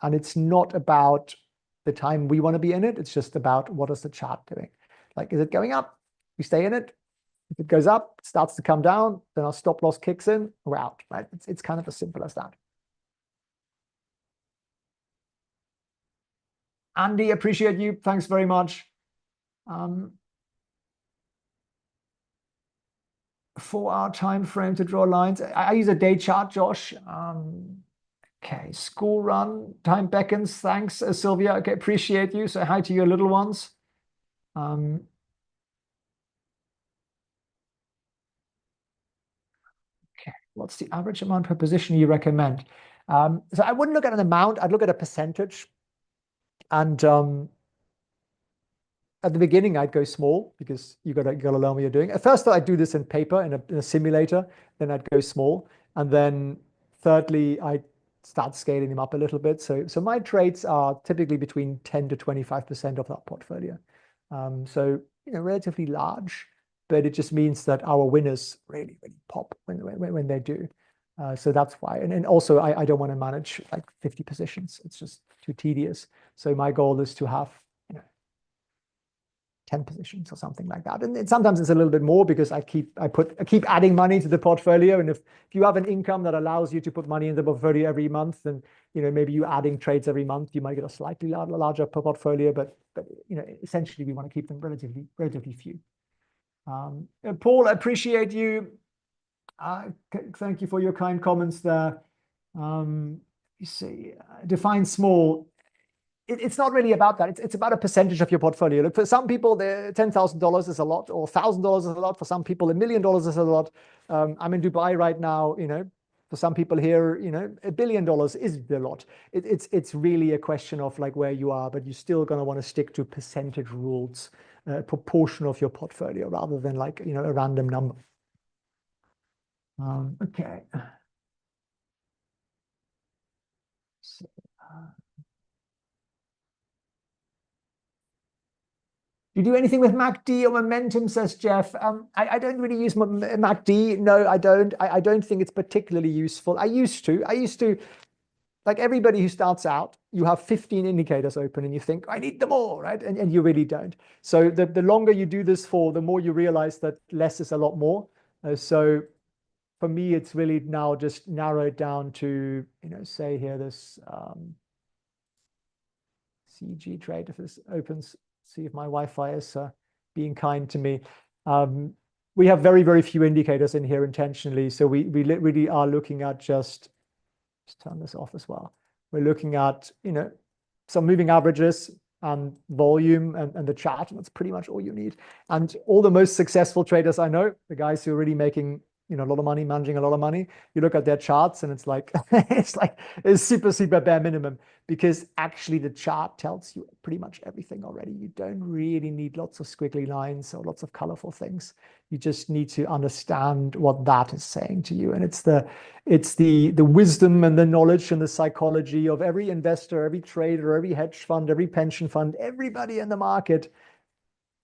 And it's not about the time we want to be in it. It's just about what is the chart doing? Like, is it going up? We stay in it. If it goes up, it starts to come down, then our stop loss kicks in, we're out, right? It's kind of as simple as that. Andy, appreciate you. Thanks very much. For our time frame to draw lines, I use a day chart, Josh. Okay, school run, time beckons. Thanks, Sylvia. Okay, appreciate you. Say hi to your little ones. Okay, what's the average amount per position you recommend? So I wouldn't look at an amount. I'd look at a percentage. And at the beginning, I'd go small because you gotta learn what you're doing. At first, I'd do this in paper in a simulator. Then I'd go small, and then thirdly, I start scaling them up a little bit. So my trades are typically between 10 to 25% of that portfolio. So, relatively large, but it just means that our winners really, really pop when they do. So that's why. And also, I don't want to manage like 50 positions. It's just too tedious. So my goal is to have 10 positions or something like that. And sometimes it's a little bit more because I keep adding money to the portfolio. And if you have an income that allows you to put money in the portfolio every month, then maybe you're adding trades every month, you might get a slightly larger portfolio, but essentially we want to keep them relatively few. Paul, I appreciate you. Thank you for your kind comments there. You see, define small. It's not really about that. It's about a percentage of your portfolio. Look, for some people, $10,000 is a lot, or $1,000 is a lot. For some people, $1 million is a lot. I'm in Dubai right now. For some people here, $1 billion is a lot. It's really a question of like where you are, but you're still going to want to stick to percentage rules, proportion of your portfolio, rather than like a random number. Okay. So, do you do anything with MACD or momentum, says Jeff? I don't really use MACD. No, I don't. I don't think it's particularly useful. I used to, like everybody who starts out, you have 15 indicators open and you think, I need them all, right? And you really don't. So the longer you do this for, the more you realize that less is a lot more. So for me, it's really now just narrowed down to, say here, this CG trade, if this opens, see if my Wi-Fi is being kind to me. We have very, very few indicators in here intentionally. So we really are looking at just turn this off as well. We're looking at, some moving averages and volume and the chart, and that's pretty much all you need. And all the most successful traders I know, the guys who are really making a lot of money, managing a lot of money, you look at their charts and it's like it's super bare minimum, because actually the chart tells you pretty much everything already. You don't really need lots of squiggly lines or lots of colorful things. You just need to understand what that is saying to you. And it's the wisdom and the knowledge and the psychology of every investor, every trader, every hedge fund, every pension fund, everybody in the market.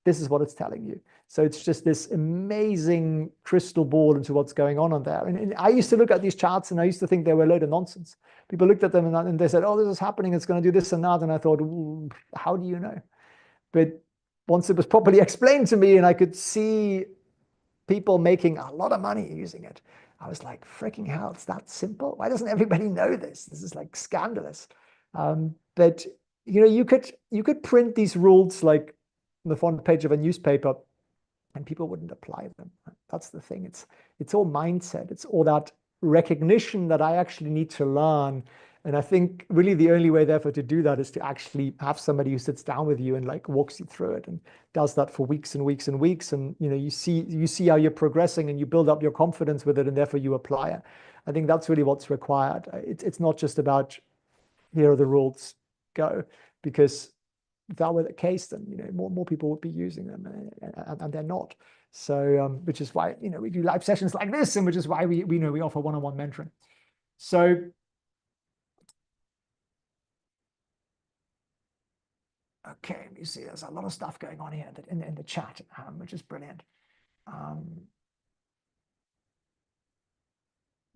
This is what it's telling you. So it's just this amazing crystal ball into what's going on there. And I used to look at these charts and I used to think they were a load of nonsense. People looked at them and they said, oh, this is happening, it's going to do this and that. And I thought, how do you know? But once it was properly explained to me and I could see people making a lot of money using it, I was like, freaking hell, it's that simple. Why doesn't everybody know this? This is like scandalous. But you could print these rules like on the front page of a newspaper and people wouldn't apply them. That's the thing. It's all mindset. It's all that recognition that I actually need to learn. And I think really the only way therefore to do that is to actually have somebody who sits down with you and like walks you through it and does that for weeks and weeks and weeks. And you see how you're progressing and you build up your confidence with it, and therefore you apply it. I think that's really what's required. It's not just about here are the rules, go, because if that were the case, then more people would be using them, and they're not. So which is why we do live sessions like this, and which is why we offer one-on-one mentoring. So okay, you see there's a lot of stuff going on here in the chat, which is brilliant.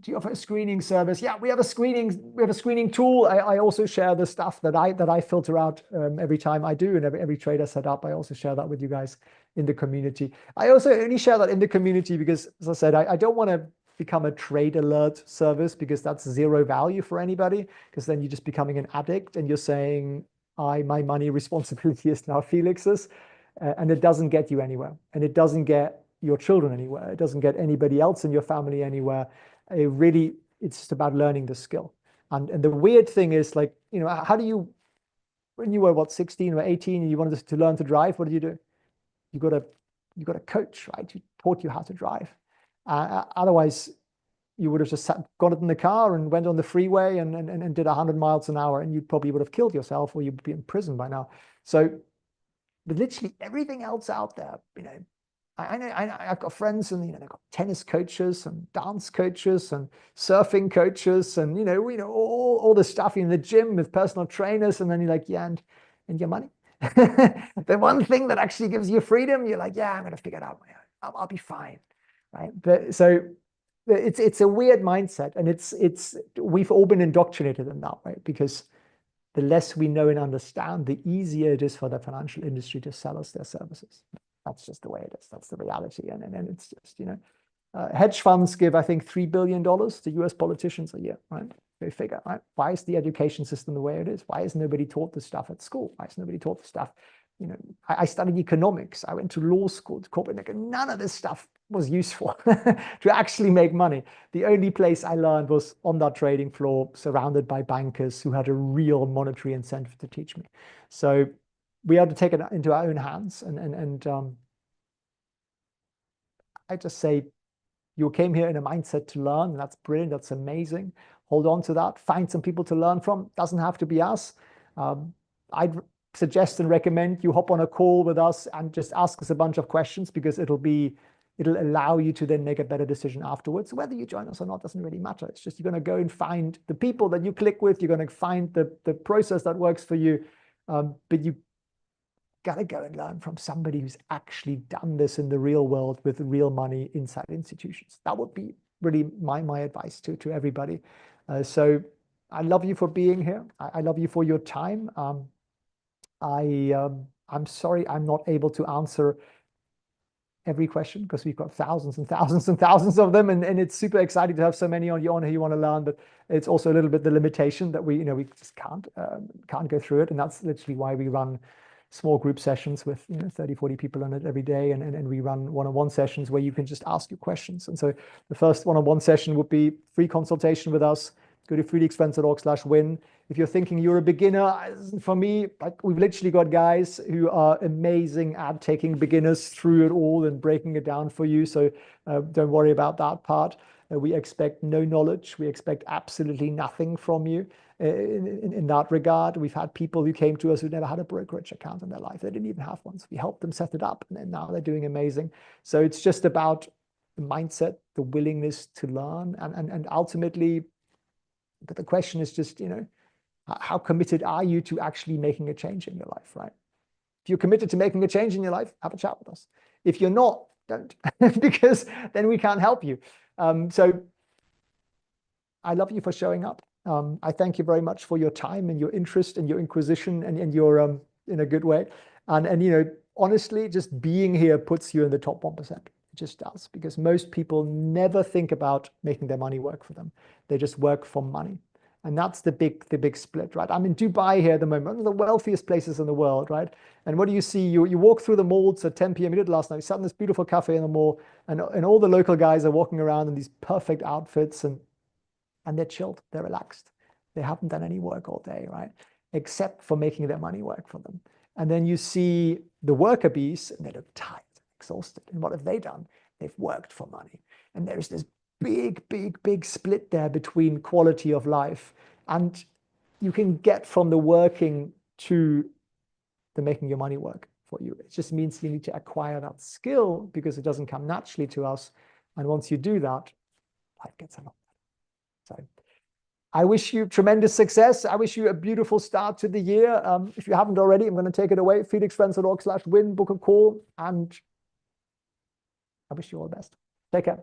Do you offer a screening service? Yeah, we have a screening tool. I also share the stuff that I filter out every time I do, and every trade I set up. I also share that with you guys in the community. I also only share that in the community because, as I said, I don't want to become a trade alert service, because that's zero value for anybody, because then you're just becoming an addict and you're saying, my money responsibility is now Felix's, and it doesn't get you anywhere, and it doesn't get your children anywhere. It doesn't get anybody else in your family anywhere. It's just about learning the skill. And the weird thing is, like, how do you, when you were 16 or 18 and you wanted to learn to drive, what do? You got a coach, right? Who taught you how to drive. Otherwise you would have just got it in the car and went on the freeway and did 100 miles an hour, and you probably would have killed yourself, or you'd be in prison by now. So but literally everything else out there, I've got friends and, they've got tennis coaches and dance coaches and surfing coaches and, all this stuff in the gym with personal trainers. And then you're like, yeah, and your money. The one thing that actually gives you freedom, you're like, yeah, I'm going to figure it out. I'll be fine. Right. But so it's a weird mindset, and we've all been indoctrinated in that, right? Because the less we know and understand, the easier it is for the financial industry to sell us their services. That's just the way it is. That's the reality. And it's just, hedge funds give, I think, $3 billion to US politicians a year, right? Go figure, right? Why is the education system the way it is? Why is nobody taught this stuff at school? Why is nobody taught this stuff? I studied economics. I went to law school, to corporate. None of this stuff was useful to actually make money. The only place I learned was on that trading floor, surrounded by bankers who had a real monetary incentive to teach me. So we have to take it into our own hands. And I just say, you came here in a mindset to learn, and that's brilliant. That's amazing. Hold on to that. Find some people to learn from. Doesn't have to be us. I'd suggest and recommend you hop on a call with us and just ask us a bunch of questions, because it'll allow you to then make a better decision afterwards. Whether you join us or not doesn't really matter. It's just, you're going to go and find the people that you click with. You're going to find the process that works for you. But you got to go and learn from somebody who's actually done this in the real world with real money inside institutions. That would be really my advice to everybody. So I love you for being here. I love you for your time. I'm sorry I'm not able to answer every question, because we've got thousands and thousands and thousands of them, and it's super exciting to have so many on here you want to learn. But it's also a little bit the limitation that we just can't go through it, and that's literally why we run small group sessions with 30-40 people on it every day, and we run one-on-one sessions where you can just ask your questions. And so the first one-on-one session would be free consultation with us. Go to felixprehn.org/win. If you're thinking you're a beginner, for me, like, we've literally got guys who are amazing at taking beginners through it all and breaking it down for you. So don't worry about that part. We expect no knowledge. We expect absolutely nothing from you. In that regard, we've had people who came to us who never had a brokerage account in their life. They didn't even have one. So we helped them set it up, and now they're doing amazing. So it's just about the mindset, the willingness to learn, and ultimately, but the question is just, how committed are you to actually making a change in your life, right? If you're committed to making a change in your life, have a chat with us. If you're not, don't, because then we can't help you. So I love you for showing up. I thank you very much for your time and your interest and your inquisition and your in a good way. And honestly, just being here puts you in the top 1%. It just does, because most people never think about making their money work for them. They just work for money. And that's the big split, right? I'm in Dubai here at the moment, one of the wealthiest places in the world, right? And what do you see? You walk through the mall, it's at 10 p.m. You did last night. You sat in this beautiful cafe in the mall, and all the local guys are walking around in these perfect outfits, and they're chilled, they're relaxed. They haven't done any work all day, right? Except for making their money work for them. And then you see the worker bees, and they look tired, exhausted. And what have they done? They've worked for money. And there's this big split there between quality of life. And you can get from the working to the making your money work for you. It just means you need to acquire that skill, because it doesn't come naturally to us. And once you do that, life gets a lot better. So I wish you tremendous success. I wish you a beautiful start to the year. If you haven't already, I'm going to take it away. felixprehn.org/win, book a call, and I wish you all the best. Take care.